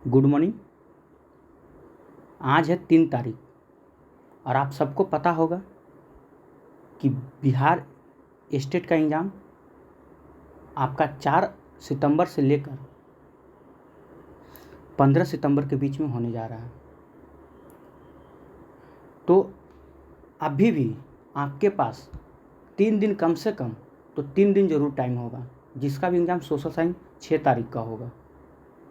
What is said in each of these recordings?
Good morning. आज है 3 तारीख और आप सबको पता होगा कि बिहार स्टेट का एग्ज़ाम आपका 4 सितंबर से लेकर 15 सितंबर के बीच में होने जा रहा है। तो अभी भी आपके पास 3 दिन, कम से कम तो 3 दिन ज़रूर टाइम होगा। जिसका भी एग्ज़ाम सोशल साइंस 6 तारीख का होगा।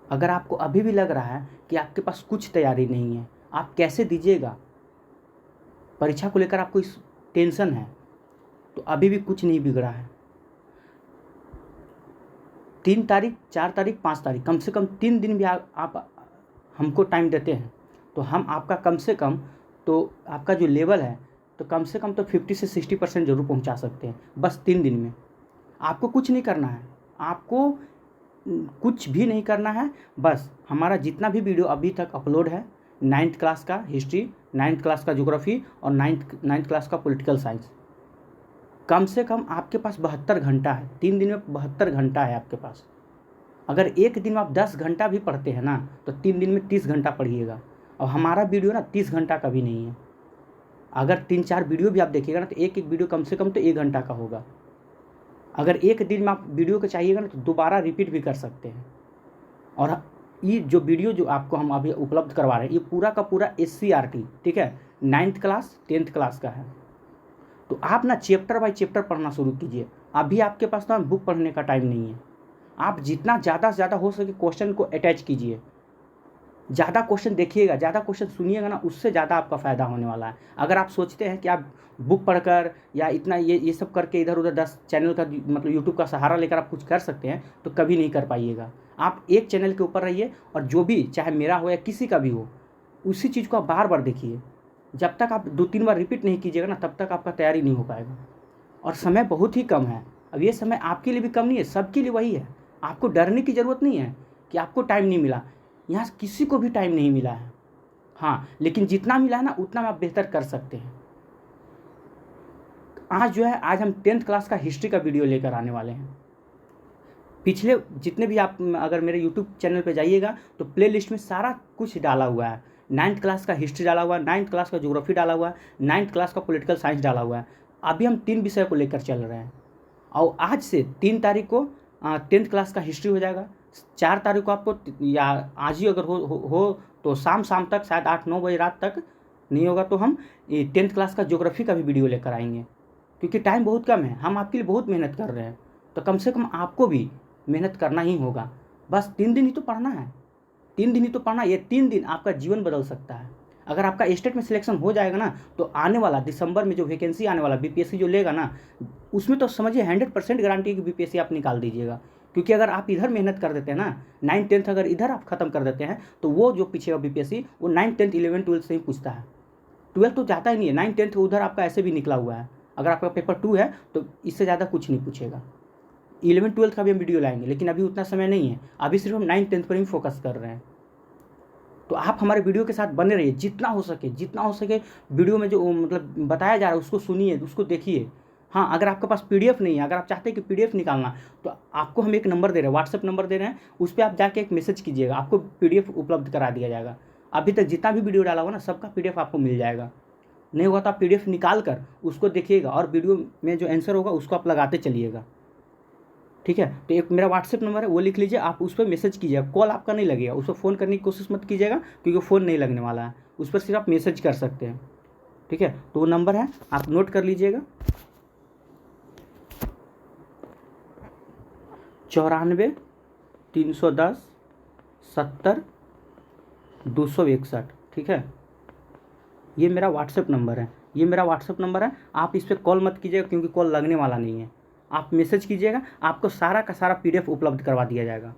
अगर आपको अभी भी लग रहा है कि आपके पास कुछ तैयारी नहीं है, आप कैसे दीजिएगा, परीक्षा को लेकर आपको इस टेंशन है, तो अभी भी कुछ नहीं बिगड़ा है। 3 तारीख, 4 तारीख, 5 तारीख, कम से कम 3 दिन भी आप हमको टाइम देते हैं तो हम आपका कम से कम तो आपका जो लेवल है तो कम से कम तो 50 से 60% ज़रूर पहुंचा सकते हैं, बस 3 दिन में। आपको कुछ नहीं करना है, आपको कुछ भी नहीं करना है। बस हमारा जितना भी वीडियो अभी तक अपलोड है, 9th क्लास का हिस्ट्री, 9th क्लास का ज्योग्राफी और 9th क्लास का पॉलिटिकल साइंस, कम से कम आपके पास 72 घंटा है। 3 दिन में 72 घंटा है आपके पास। अगर एक दिन में आप 10 घंटा भी पढ़ते हैं ना तो 3 दिन में 30 घंटा पढ़िएगा। और हमारा वीडियो ना 30 घंटा का भी नहीं है। अगर 3-4 वीडियो भी आप देखिएगा ना तो एक एक वीडियो कम से कम तो 1 घंटा का होगा। अगर एक दिन में आप वीडियो को चाहिएगा ना तो दोबारा रिपीट भी कर सकते हैं। और ये जो वीडियो जो आपको हम अभी उपलब्ध करवा रहे हैं, ये पूरा का पूरा SCRT, ठीक है, 9th क्लास 10th क्लास का है। तो आप ना चैप्टर बाय चैप्टर पढ़ना शुरू कीजिए। अभी आपके पास ना बुक पढ़ने का टाइम नहीं है। आप जितना ज़्यादा से ज़्यादा हो सके क्वेश्चन को अटैच कीजिए, ज़्यादा क्वेश्चन देखिएगा, ज़्यादा क्वेश्चन सुनिएगा ना, उससे ज़्यादा आपका फ़ायदा होने वाला है। अगर आप सोचते हैं कि आप बुक पढ़कर या इतना ये सब करके इधर उधर 10 चैनल का मतलब यूट्यूब का सहारा लेकर आप कुछ कर सकते हैं, तो कभी नहीं कर पाइएगा। आप एक चैनल के ऊपर रहिए और जो भी, चाहे मेरा हो या किसी का भी हो, उसी चीज़ को आप बार बार देखिए। जब तक आप 2-3 बार रिपीट नहीं कीजिएगा ना, तब तक आपका तैयारी नहीं हो पाएगा। और समय बहुत ही कम है। अब ये समय आपके लिए भी कम नहीं है, सबके लिए वही है। आपको डरने की ज़रूरत नहीं है कि आपको टाइम नहीं मिला। यहाँ किसी को भी टाइम नहीं मिला है। हाँ, लेकिन जितना मिला है ना उतना आप बेहतर कर सकते हैं। आज जो है, आज हम 10th क्लास का हिस्ट्री का वीडियो लेकर आने वाले हैं। पिछले जितने भी आप अगर मेरे यूट्यूब चैनल पे जाइएगा तो प्लेलिस्ट में सारा कुछ डाला हुआ है। 9th क्लास का हिस्ट्री डाला हुआ है, 9th क्लास का ज्योग्राफी डाला हुआ है, 9th क्लास का पॉलिटिकल साइंस डाला हुआ है। अभी हम 3 विषय को लेकर चल रहे हैं। और आज से 3 तारीख को 10th क्लास का हिस्ट्री हो जाएगा। 4 तारीख को आपको, या आज ही अगर हो तो शाम तक, शायद 8-9 बजे रात तक, नहीं होगा तो हम 10th क्लास का ज्योग्राफी का भी वीडियो लेकर आएंगे। क्योंकि टाइम बहुत कम है, हम आपके लिए बहुत मेहनत कर रहे हैं, तो कम से कम आपको भी मेहनत करना ही होगा। बस 3 दिन ही तो पढ़ना है, 3 दिन ही तो पढ़ना है। ये 3 दिन आपका जीवन बदल सकता है। अगर आपका स्टेट में सिलेक्शन हो जाएगा ना, तो आने वाला दिसंबर में जो वैकेंसी आने वाला BPSC जो लेगा ना, उसमें तो समझिए 100% गारंटी है कि BPSC आप निकाल दीजिएगा। क्योंकि अगर आप इधर मेहनत कर देते हैं ना, 9th-10th अगर इधर आप ख़त्म कर देते हैं, तो वो जो पीछेगा BPSC, वो 9th-10th 11th-12th से ही पूछता है। 12th तो जाता ही नहीं है, 9th-10th उधर आपका ऐसे भी निकला हुआ है। अगर आपका पेपर 2 है तो इससे ज़्यादा कुछ नहीं पूछेगा। 11th-12th का भी हम वीडियो लाएंगे, लेकिन अभी उतना समय नहीं है। अभी सिर्फ हम 9th-10th पर ही फोकस कर रहे हैं। तो आप हमारे वीडियो के साथ बने रहिए, जितना हो सके वीडियो में जो मतलब बताया जा रहा है उसको सुनिए, उसको देखिए। हाँ, अगर आपके पास PDF नहीं है, अगर आप चाहते हैं कि PDF निकालना, तो आपको हम एक नंबर दे रहे हैं, व्हाट्सएप नंबर दे रहे हैं, उस पर आप जाके एक मैसेज कीजिएगा, आपको PDF उपलब्ध करा दिया जाएगा। अभी तक जितना भी वीडियो डाला हुआ ना, सबका PDF आपको मिल जाएगा। नहीं हुआ तो आप PDF निकाल कर उसको देखिएगा और वीडियो में जो आंसर होगा उसको आप लगाते चलिएगा, ठीक है। तो एक मेरा व्हाट्सएप नंबर है, वो लिख लीजिए, आप उस पर मैसेज कीजिएगा। कॉल आपका नहीं लगेगा, उस पर फ़ोन करने की कोशिश मत कीजिएगा, क्योंकि फ़ोन नहीं लगने वाला है। उस पर सिर्फ आप मैसेज कर सकते हैं, ठीक है। तो वो नंबर है, आप नोट कर लीजिएगा, 94 310 70 261, ठीक है। ये मेरा व्हाट्सएप नंबर है, आप इस पर कॉल मत कीजिएगा, क्योंकि कॉल लगने वाला नहीं है। आप मैसेज कीजिएगा, आपको सारा का सारा PDF उपलब्ध करवा दिया जाएगा।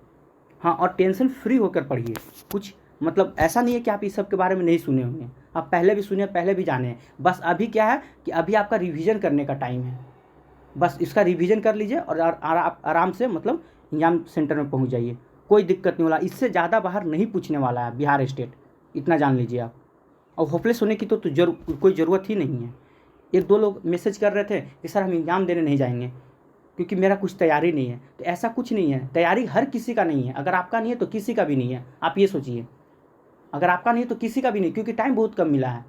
हाँ, और टेंशन फ्री होकर पढ़िए। कुछ मतलब ऐसा नहीं है कि आप इस सब के बारे में नहीं सुने होंगे, आप पहले भी सुने, पहले भी जाने हैं। बस अभी क्या है कि अभी आपका रिवीजन करने का टाइम है। बस इसका रिवीजन कर लीजिए और आप आराम से मतलब एग्जाम सेंटर में पहुंच जाइए। कोई दिक्कत नहीं वाला, इससे ज़्यादा बाहर नहीं पूछने वाला है बिहार स्टेट, इतना जान लीजिए आप। और होपलेस होने की तो कोई ज़रूरत ही नहीं है। 1-2 लोग मैसेज कर रहे थे कि सर हम एग्ज़ाम देने नहीं जाएंगे। क्योंकि मेरा कुछ तैयारी नहीं है। तो ऐसा कुछ नहीं है, तैयारी हर किसी का नहीं है। अगर आपका नहीं है तो किसी का भी नहीं है, आप ये सोचिए। अगर आपका नहीं है तो किसी का भी नहीं, क्योंकि टाइम बहुत कम मिला है।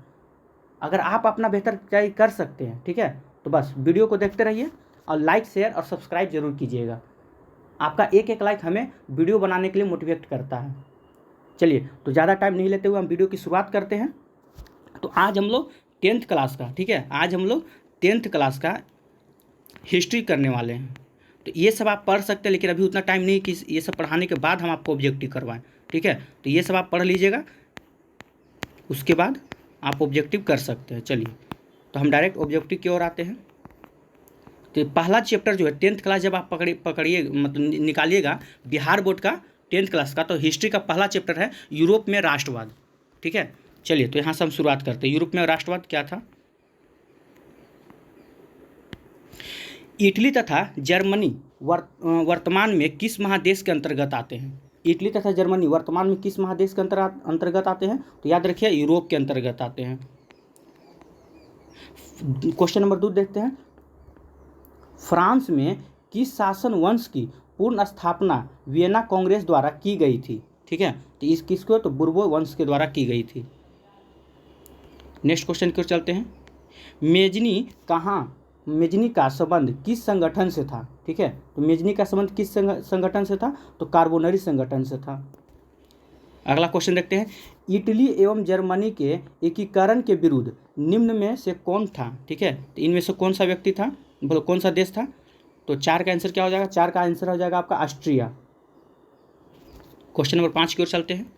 अगर आप अपना बेहतर तैयारी कर सकते हैं, ठीक है, तो बस वीडियो को देखते रहिए और लाइक शेयर और सब्सक्राइब जरूर कीजिएगा। आपका एक एक लाइक हमें वीडियो बनाने के लिए मोटिवेट करता है। चलिए, तो ज़्यादा टाइम नहीं लेते हुए हम वीडियो की शुरुआत करते हैं। तो आज हम लोग 10th क्लास का, ठीक है, आज हम लोग 10th क्लास का हिस्ट्री करने वाले हैं। तो ये सब आप पढ़ सकते हैं, लेकिन अभी उतना टाइम नहीं कि ये सब पढ़ाने के बाद हम आपको ऑब्जेक्टिव करवाएं, ठीक है। तो ये सब आप पढ़ लीजिएगा, उसके बाद आप ऑब्जेक्टिव कर सकते हैं। चलिए, तो हम डायरेक्ट ऑब्जेक्टिव की ओर आते हैं। तो पहला चैप्टर जो है 10th क्लास जब आप पकड़िए मतलब निकालिएगा बिहार बोर्ड का 10th क्लास का, तो हिस्ट्री का पहला चैप्टर है यूरोप में राष्ट्रवाद, ठीक है। चलिए, तो यहाँ से हम शुरुआत करते हैं। यूरोप में राष्ट्रवाद क्या था। इटली तथा जर्मनी वर्तमान में किस महादेश के अंतर्गत आते हैं। इटली तथा जर्मनी वर्तमान में किस महादेश के अंतर्गत आते हैं, तो याद रखिए यूरोप के अंतर्गत आते हैं। क्वेश्चन नंबर 2 देखते हैं। फ्रांस में किस शासन वंश की पूर्ण स्थापना वियना कांग्रेस द्वारा की गई थी, ठीक है। तो इस किसको, तो बुर्बो वंश के द्वारा की गई थी। नेक्स्ट क्वेश्चन की ओर चलते हैं। मेजनी का संबंध किस संगठन से था, ठीक है। तो मेजनी का संबंध किस संगठन से था, तो कार्बोनरी संगठन से था। अगला क्वेश्चन देखते हैं। इटली एवं जर्मनी के एकीकरण के विरुद्ध निम्न में से कौन था, ठीक है। तो इनमें से कौन सा व्यक्ति था, बोलो कौन सा देश था। तो 4 का आंसर क्या हो जाएगा, 4 का आंसर हो जाएगा आपका ऑस्ट्रिया। क्वेश्चन नंबर 5 की ओर चलते हैं।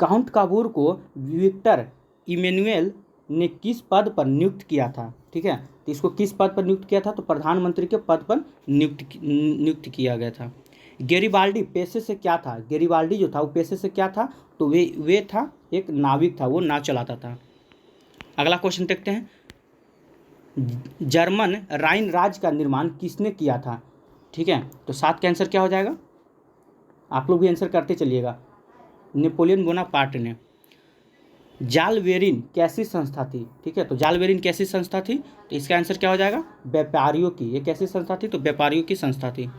काउंट काबूर को विक्टर इमैनुएल ने किस पद पर नियुक्त किया था, ठीक है। तो इसको किस पद पर नियुक्त किया था, तो प्रधानमंत्री के पद पर नियुक्त किया गया था। गेरिबाल्डी पेशे से क्या था, गेरिबाल्डी जो था वो पेशे से क्या था, तो वे था एक नाविक था, वो नाव चलाता था। अगला क्वेश्चन देखते हैं। जर्मन राइन राज्य का निर्माण किसने किया था, ठीक है। तो 7 का आंसर क्या हो जाएगा, आप लोग भी आंसर करते चलिएगा, नेपोलियन बोनापार्ट ने। जालवेरिन कैसी संस्था थी, ठीक है। तो जालवेरिन कैसी संस्था थी, तो इसका आंसर क्या हो जाएगा, व्यापारियों की। ये कैसी संस्था थी, तो व्यापारियों की संस्था थी।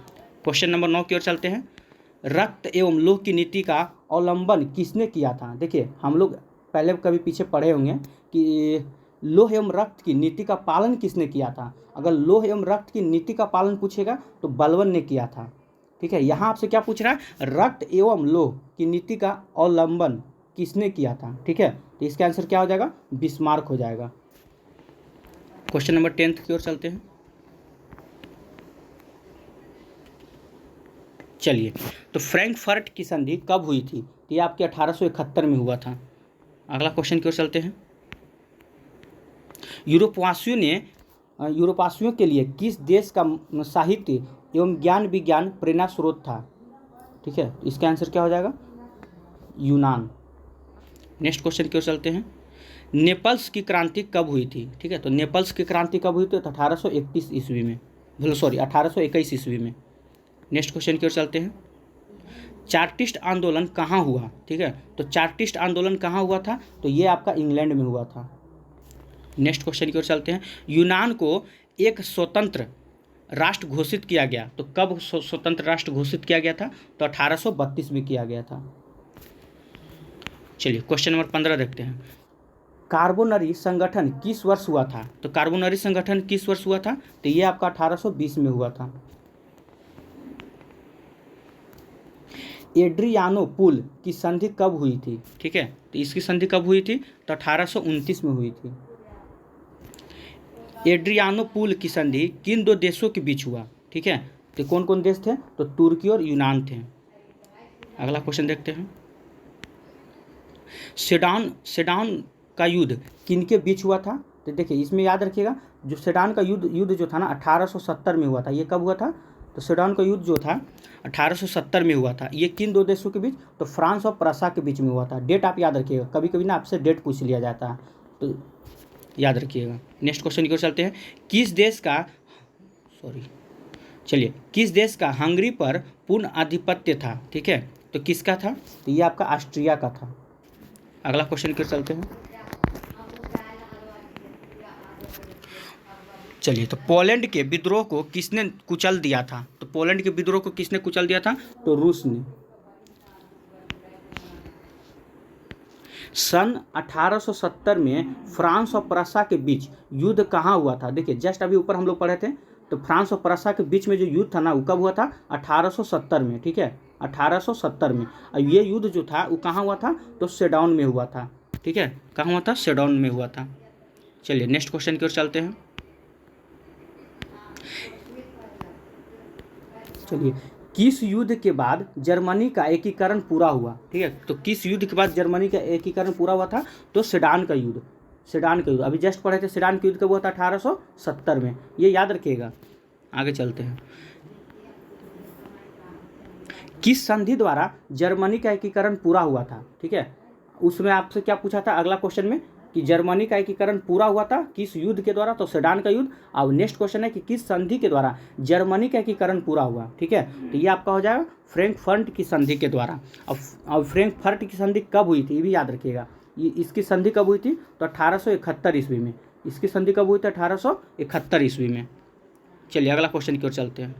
क्वेश्चन नंबर 9 की ओर चलते हैं। रक्त एवं लोह की नीति का अवलंबन किसने किया था। देखिए, हम लोग पहले कभी पीछे पढ़े होंगे कि लोह एवं रक्त की नीति का पालन किसने किया था। अगर लोह एवं रक्त की नीति का पालन पूछेगा तो बलबन ने किया था, ठीक है। यहाँ आपसे क्या पूछ रहा है, रक्त एवं लोह की नीति का अवलंबन किसने किया था, ठीक है। तो इसका आंसर क्या हो जाएगा, बिस्मार्क हो जाएगा। क्वेश्चन नंबर 10 की ओर चलते हैं। चलिए, तो फ्रैंकफर्ट की संधि कब हुई थी, तो ये आपके 1871 में हुआ था। अगला क्वेश्चन की ओर चलते हैं। यूरोपवासियों के लिए किस देश का साहित्य एवं ज्ञान विज्ञान प्रेरणा स्रोत था, ठीक है। तो इसका आंसर क्या हो जाएगा, यूनान। नेक्स्ट क्वेश्चन की ओर चलते हैं। नेपल्स की क्रांति कब हुई थी, ठीक है। तो नेपल्स की क्रांति कब हुई थी, तो 1831 ईस्वी में, 1821 ईस्वी में। नेक्स्ट क्वेश्चन की ओर चलते हैं। चार्टिस्ट आंदोलन कहाँ हुआ, ठीक है। तो चार्टिस्ट आंदोलन कहाँ हुआ था, तो ये आपका इंग्लैंड में हुआ था। नेक्स्ट क्वेश्चन की ओर चलते हैं। यूनान को एक स्वतंत्र राष्ट्र घोषित किया गया, तो कब स्वतंत्र राष्ट्र घोषित किया गया था, तो 1832 में किया गया था। चलिए, क्वेश्चन नंबर 15 देखते हैं। कार्बोनरी संगठन किस वर्ष हुआ था, तो कार्बोनरी संगठन किस वर्ष हुआ था, तो ये आपका 1820 में हुआ था। एड्रियानोपुल की संधि कब हुई थी, ठीक है। तो इसकी संधि कब हुई थी, तो 1829 में हुई थी। एड्रियानोपुल की संधि किन 2 देशों के बीच हुआ, ठीक है। तो कौन कौन देश थे, तो तुर्की और यूनान थे। अगला क्वेश्चन देखते हैं। सेडान का युद्ध किनके बीच हुआ था, तो देखिए इसमें याद रखिएगा, जो सेडान का युद्ध जो था ना 1870 में हुआ था। ये कब हुआ था, तो सेडान का युद्ध जो था 1870 में हुआ था। ये किन 2 देशों के बीच, तो फ्रांस और प्रसा के बीच में हुआ था। डेट आप याद रखिएगा, कभी कभी ना आपसे डेट पूछ लिया जाता है, तो याद रखिएगा। नेक्स्ट क्वेश्चन की ओर चलते हैं। किस देश का हंगरी पर पूर्ण आधिपत्य था, ठीक है। तो किसका था, तो ये आपका ऑस्ट्रिया का था। अगला क्वेश्चन की ओर चलते हैं। चलिए, तो पोलैंड के विद्रोह को किसने कुचल दिया था? तो पोलैंड के विद्रोह को किसने कुचल दिया था? तो रूस ने। सन 1870 में फ्रांस और प्रसा के बीच युद्ध कहाँ हुआ था? देखिए, जस्ट अभी ऊपर हम लोग पढ़े थे, तो फ्रांस और प्रसा के बीच में जो युद्ध था ना, वो कब हुआ था? 1870 में, ठीक है, 1870 में। और ये युद्ध जो था वो कहाँ हुआ था? तो सेडौन में हुआ था, ठीक है, कहाँ हुआ था? सेडौन में हुआ था। चलिए नेक्स्ट क्वेश्चन की ओर चलते हैं। चलिए, किस युद्ध के बाद जर्मनी का एकीकरण पूरा हुआ? ठीक है, तो किस युद्ध के बाद जर्मनी का एकीकरण पूरा हुआ था? तो सेडान का युद्ध। सेडान का युद्ध अभी जस्ट पढ़े थे, सेडान का युद्ध कब हुआ था? 1870 में, ये याद रखिएगा। आगे चलते हैं। किस संधि द्वारा जर्मनी का एकीकरण पूरा हुआ था? ठीक है, उसमें आपसे क्या पूछा था अगला क्वेश्चन में कि जर्मनी का एकीकरण पूरा हुआ था किस युद्ध के द्वारा? तो सेडान का युद्ध। और नेक्स्ट क्वेश्चन है कि किस संधि के द्वारा जर्मनी का एकीकरण पूरा हुआ? ठीक है, तो ये आपका हो जाएगा फ्रैंकफर्ट की संधि के द्वारा। अब फ्रैंकफर्ट की संधि कब हुई थी ये भी याद रखिएगा। ये इसकी संधि कब हुई थी? तो 1871 ईस्वी में। इसकी संधि कब हुई थी? 1871 ईस्वी में। चलिए अगला क्वेश्चन की ओर चलते हैं।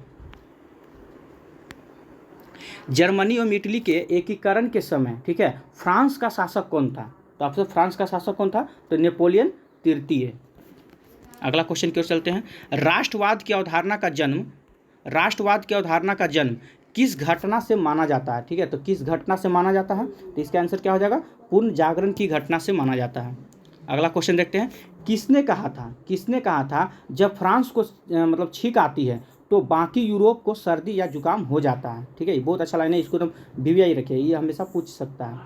जर्मनी और इटली के एकीकरण के समय, ठीक है, फ्रांस का शासक कौन था? तो आपसे फ्रांस का शासक कौन था? तो नेपोलियन तृतीय। अगला क्वेश्चन की ओर चलते हैं। राष्ट्रवाद की अवधारणा का जन्म किस घटना से माना जाता है? ठीक है, तो किस घटना से माना जाता है? तो इसका आंसर क्या हो जाएगा? पूर्ण जागरण की घटना से माना जाता है। अगला क्वेश्चन देखते हैं। किसने कहा था जब फ्रांस को मतलब छींक आती है तो बाकी यूरोप को सर्दी या जुकाम हो जाता है? ठीक है, ये बहुत अच्छा लाइन है, इसको तुम वीवीआई रखिए, ये हमेशा पूछ सकता है।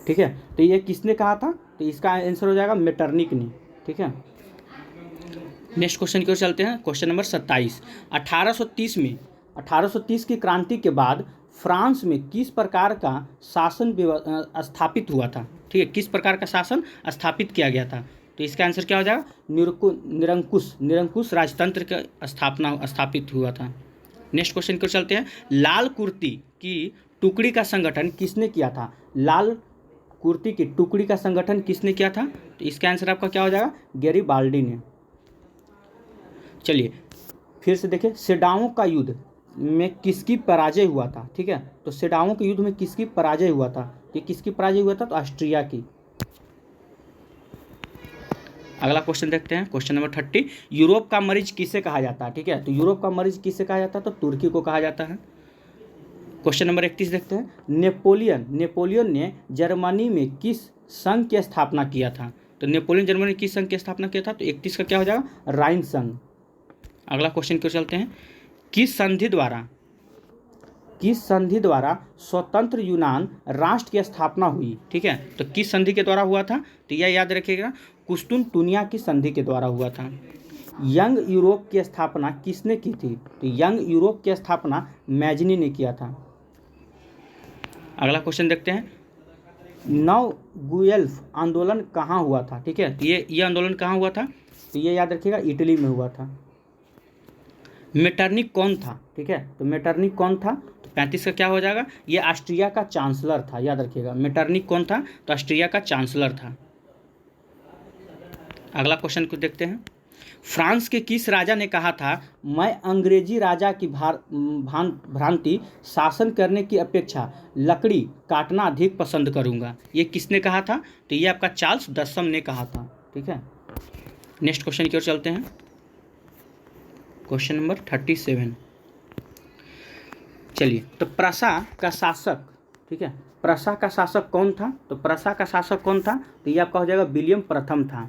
ठीक है, तो ये किसने कहा था? तो इसका आंसर हो जाएगा मेटरनिक ने। ठीक है, नेक्स्ट क्वेश्चन की ओर चलते हैं। Question number 27। 1830 की क्रांति के बाद फ्रांस में किस प्रकार का शासन स्थापित हुआ था? ठीक है, किस प्रकार का शासन स्थापित किया गया था? तो इसका आंसर क्या हो जाएगा? निरंकुश राजतंत्र का स्थापित हुआ था। नेक्स्ट क्वेश्चन की ओर चलते हैं। लाल कुर्ती की टुकड़ी का संगठन किसने किया था? लाल कुर्ती की टुकड़ी का संगठन किसने किया था? तो इसका आंसर आपका क्या हो जाएगा? गैरिबाल्डी ने। चलिए फिर से देखिए, सेडाओं का युद्ध में किसकी पराजय हुआ था? ठीक है, तो सेडाओं के युद्ध में किसकी पराजय हुआ था? ये किसकी पराजय हुआ था? तो ऑस्ट्रिया की। अगला क्वेश्चन देखते हैं, क्वेश्चन नंबर 30। यूरोप का मरीज किसे कहा जाता है? ठीक है, तो यूरोप का मरीज किसे कहा जाता है? तो तुर्की को कहा जाता है। क्वेश्चन नंबर 31 देखते हैं। नेपोलियन ने जर्मनी में किस संघ की स्थापना किया था? तो नेपोलियन जर्मनी ने किस संघ की स्थापना किया था? तो 31 का क्या हो जाएगा? राइन संघ। अगला क्वेश्चन की ओर चलते हैं। किस संधि द्वारा स्वतंत्र यूनान राष्ट्र की स्थापना हुई? ठीक है, तो किस संधि के द्वारा हुआ था? तो यह याद रखिएगा, कुस्तुनतुनिया की संधि के द्वारा हुआ था। यंग यूरोप की स्थापना किसने की थी? तो यंग यूरोप की स्थापना मैजनी ने किया था। अगला क्वेश्चन देखते हैं। नव गुएल्फ आंदोलन कहाँ हुआ था? ठीक है, तो ये आंदोलन कहाँ हुआ था? तो ये याद रखिएगा, इटली में हुआ था। मेटरनिक कौन था? ठीक है, तो मेटरनिक कौन था? तो 35 का क्या हो जाएगा? ये ऑस्ट्रिया का चांसलर था, याद रखिएगा। मेटरनिक कौन था? तो ऑस्ट्रिया का चांसलर था। अगला क्वेश्चन को देखते हैं। फ्रांस के किस राजा ने कहा था, मैं अंग्रेजी राजा की भ्रांति शासन करने की अपेक्षा लकड़ी काटना अधिक पसंद करूंगा? ये किसने कहा था? तो ये आपका चार्ल्स दसम ने कहा था। ठीक है, नेक्स्ट क्वेश्चन की ओर चलते हैं। Question number 37। चलिए, तो प्रसा का शासक, ठीक है, प्रसा का शासक कौन था? तो प्रसा का शासक कौन था? तो ये आपका हो जाएगा विलियम प्रथम था।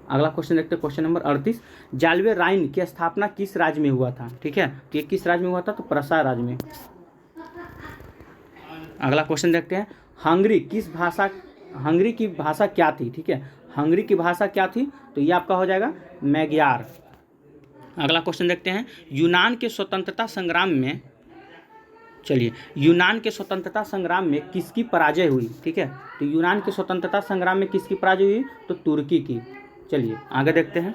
अगला क्वेश्चन देखते हैं, क्वेश्चन नंबर 38। जाल्वे राइन की स्थापना किस राज्य में हुआ था? ठीक है, तो ये किस राज्य में हुआ था? तो प्रसा राज्य में। अगला क्वेश्चन देखते हैं। हंगरी की भाषा क्या थी? ठीक है, हंगरी की भाषा क्या थी? तो ये आपका हो जाएगा मैग्यार। अगला क्वेश्चन देखते हैं। यूनान के स्वतंत्रता संग्राम में किसकी पराजय हुई? ठीक है, तो यूनान के स्वतंत्रता संग्राम में किसकी पराजय हुई? तो तुर्की की। चलिए आगे देखते हैं।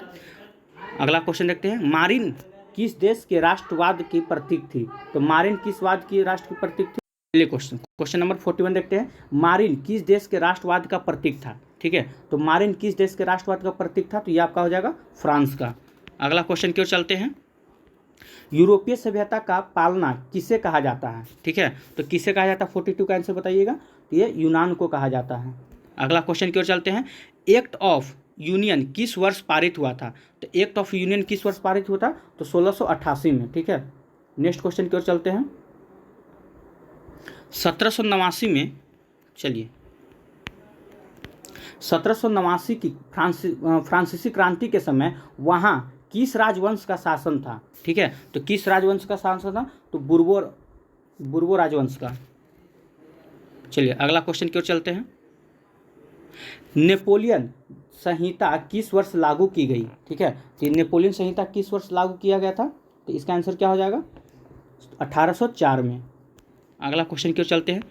अगला क्वेश्चन देखते हैं। मारिन किस देश के राष्ट्रवाद की प्रतीक थी? तो मारिन किस वाद की राष्ट्र की प्रतीक थी? चलिए क्वेश्चन नंबर 41 देखते हैं। मारिन किस देश के राष्ट्रवाद का प्रतीक था? ठीक ठीक है। तो मारिन किस देश के राष्ट्रवाद का प्रतीक था? तो ये आपका हो जाएगा फ्रांस का। अगला क्वेश्चन की ओर चलते हैं। यूरोपीय सभ्यता का पालना किसे कहा जाता है? ठीक है, तो किसे कहा जाता है 42 का आंसर बताइएगा। तो ये यूनान को कहा जाता है। अगला क्वेश्चन की ओर चलते हैं। एक्ट ऑफ यूनियन किस वर्ष पारित हुआ था? तो एक्ट ऑफ यूनियन किस वर्ष पारित हुआ था? तो 1688 में। ठीक है, नेक्स्ट क्वेश्चन की ओर चलते हैं। 1789 में, चलिए 1789 की फ्रांसीसी क्रांति के समय वहाँ किस राजवंश का शासन था? ठीक है, तो किस राजवंश का शासन था? तो बुर्बो राजवंश का। चलिए अगला क्वेश्चन की ओर चलते हैं। नेपोलियन संहिता किस वर्ष लागू की गई? ठीक है, तो नेपोलियन संहिता किस वर्ष लागू किया गया था? तो इसका आंसर क्या हो जाएगा? 1804 में। अगला क्वेश्चन की ओर चलते हैं।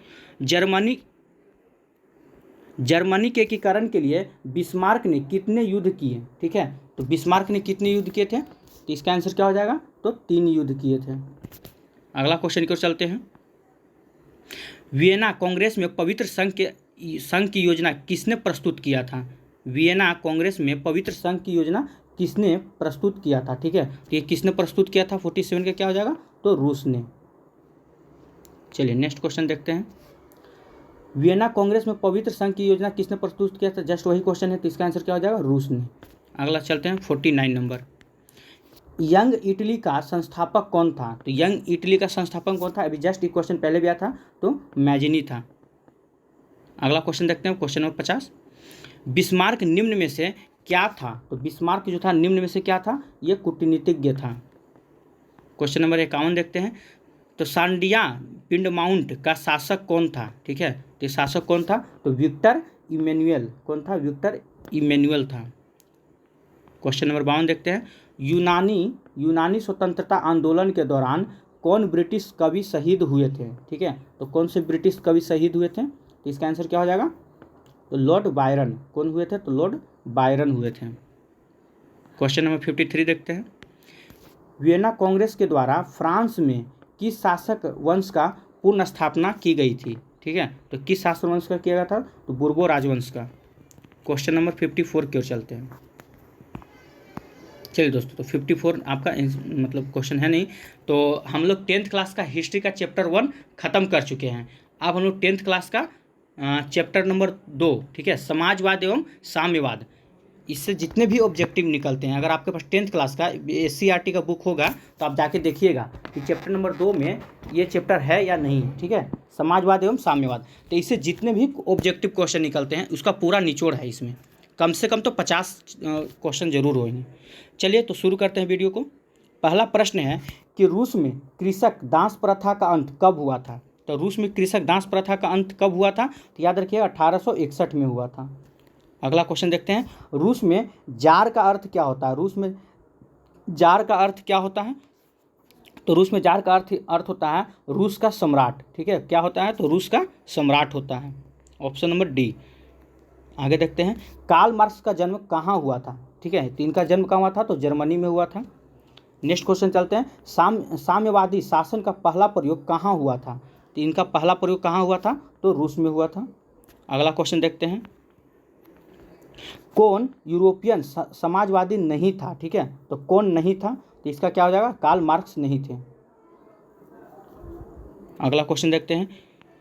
जर्मनी के एकीकरण के लिए बिस्मार्क ने कितने युद्ध किए? ठीक है, तो बिस्मार्क ने कितने युद्ध किए थे? तो इसका आंसर क्या हो जाएगा? तो 3 युद्ध किए थे। अगला क्वेश्चन की ओर चलते हैं। वियना कांग्रेस में पवित्र संघ की योजना किसने प्रस्तुत किया था? वियना कांग्रेस में पवित्र संघ की योजना किसने प्रस्तुत किया था? ठीक है, तो ये किसने प्रस्तुत किया था? 47 का क्या हो जाएगा? तो रूस ने। चलिए नेक्स्ट क्वेश्चन देखते हैं। वियना कांग्रेस में पवित्र संघ की योजना किसने प्रस्तुत किया था? जस्ट वही क्वेश्चन है, तो इसका आंसर क्या हो जाएगा? रूस ने। अगला चलते हैं 49 नंबर। यंग इटली का संस्थापक कौन था? तो यंग इटली का संस्थापक कौन था? अभी जस्ट एक क्वेश्चन पहले भी आया था, तो मैजिनी था। अगला क्वेश्चन देखते हैं, क्वेश्चन नंबर 50। बिस्मार्क निम्न में से क्या था? तो बिस्मार्क जो था निम्न में से क्या था? ये कूटनीतिज्ञ था। क्वेश्चन नंबर 51 देखते हैं। तो सांडिया पिंडमाउंट का शासक कौन था? ठीक है, तो शासक कौन था? तो विक्टर इमैनुअल। कौन था? विक्टर इमैनुअल था। क्वेश्चन नंबर 52 देखते हैं। यूनानी स्वतंत्रता आंदोलन के दौरान कौन ब्रिटिश कवि शहीद हुए थे? ठीक है, तो कौन से ब्रिटिश कवि शहीद हुए थे? तो इसका आंसर क्या हो जाएगा? तो लॉर्ड बायरन। कौन हुए थे? तो लॉर्ड बायरन हुए थे। क्वेश्चन नंबर 53 देखते हैं। वियना कांग्रेस के द्वारा फ्रांस में किस शासक वंश का पुनः स्थापना की गई थी? ठीक है, तो किस शासक वंश का किया गया था? तो बुर्बो राजवंश का। क्वेश्चन नंबर 54 की ओर चलते हैं। चलिए दोस्तों, तो 54 आपका मतलब क्वेश्चन है नहीं। तो हम लोग 10th क्लास का हिस्ट्री का चैप्टर 1 ख़त्म कर चुके हैं। अब हम लोग 10th क्लास का चैप्टर नंबर 2, ठीक है, समाजवाद एवं साम्यवाद। इससे जितने भी ऑब्जेक्टिव निकलते हैं, अगर आपके पास 10th क्लास का SCRT का बुक होगा तो आप जाके देखिएगा कि चैप्टर नंबर 2 में ये चैप्टर है या नहीं। ठीक है, समाजवाद एवं साम्यवाद। तो इससे जितने भी ऑब्जेक्टिव क्वेश्चन निकलते हैं उसका पूरा निचोड़ है इसमें। कम से कम तो 50 क्वेश्चन जरूर होंगे। चलिए तो शुरू करते हैं वीडियो को। पहला प्रश्न है कि रूस में कृषक दास प्रथा का अंत कब हुआ था? तो रूस में कृषक दास प्रथा का अंत कब हुआ था? तो याद रखिएगा 1861 में हुआ था। अगला क्वेश्चन देखते हैं। रूस में जार का अर्थ क्या होता है? रूस में जार का अर्थ क्या होता है? तो रूस में जार का अर्थ होता है रूस का सम्राट। ठीक है, क्या होता है? तो रूस का सम्राट होता है। Option number D. आगे देखते हैं। कार्ल मार्क्स का जन्म कहाँ हुआ था? ठीक है, तो इनका जन्म कहाँ हुआ था? तो जर्मनी में हुआ था। नेक्स्ट क्वेश्चन चलते हैं। साम्यवादी शासन का पहला प्रयोग कहाँ हुआ था? तो इनका पहला प्रयोग कहाँ हुआ था? तो रूस में हुआ था। अगला क्वेश्चन देखते हैं। कौन यूरोपियन समाजवादी नहीं था? ठीक है, तो कौन नहीं था? तो इसका क्या हो जाएगा? कार्ल मार्क्स नहीं थे। अगला क्वेश्चन देखते हैं।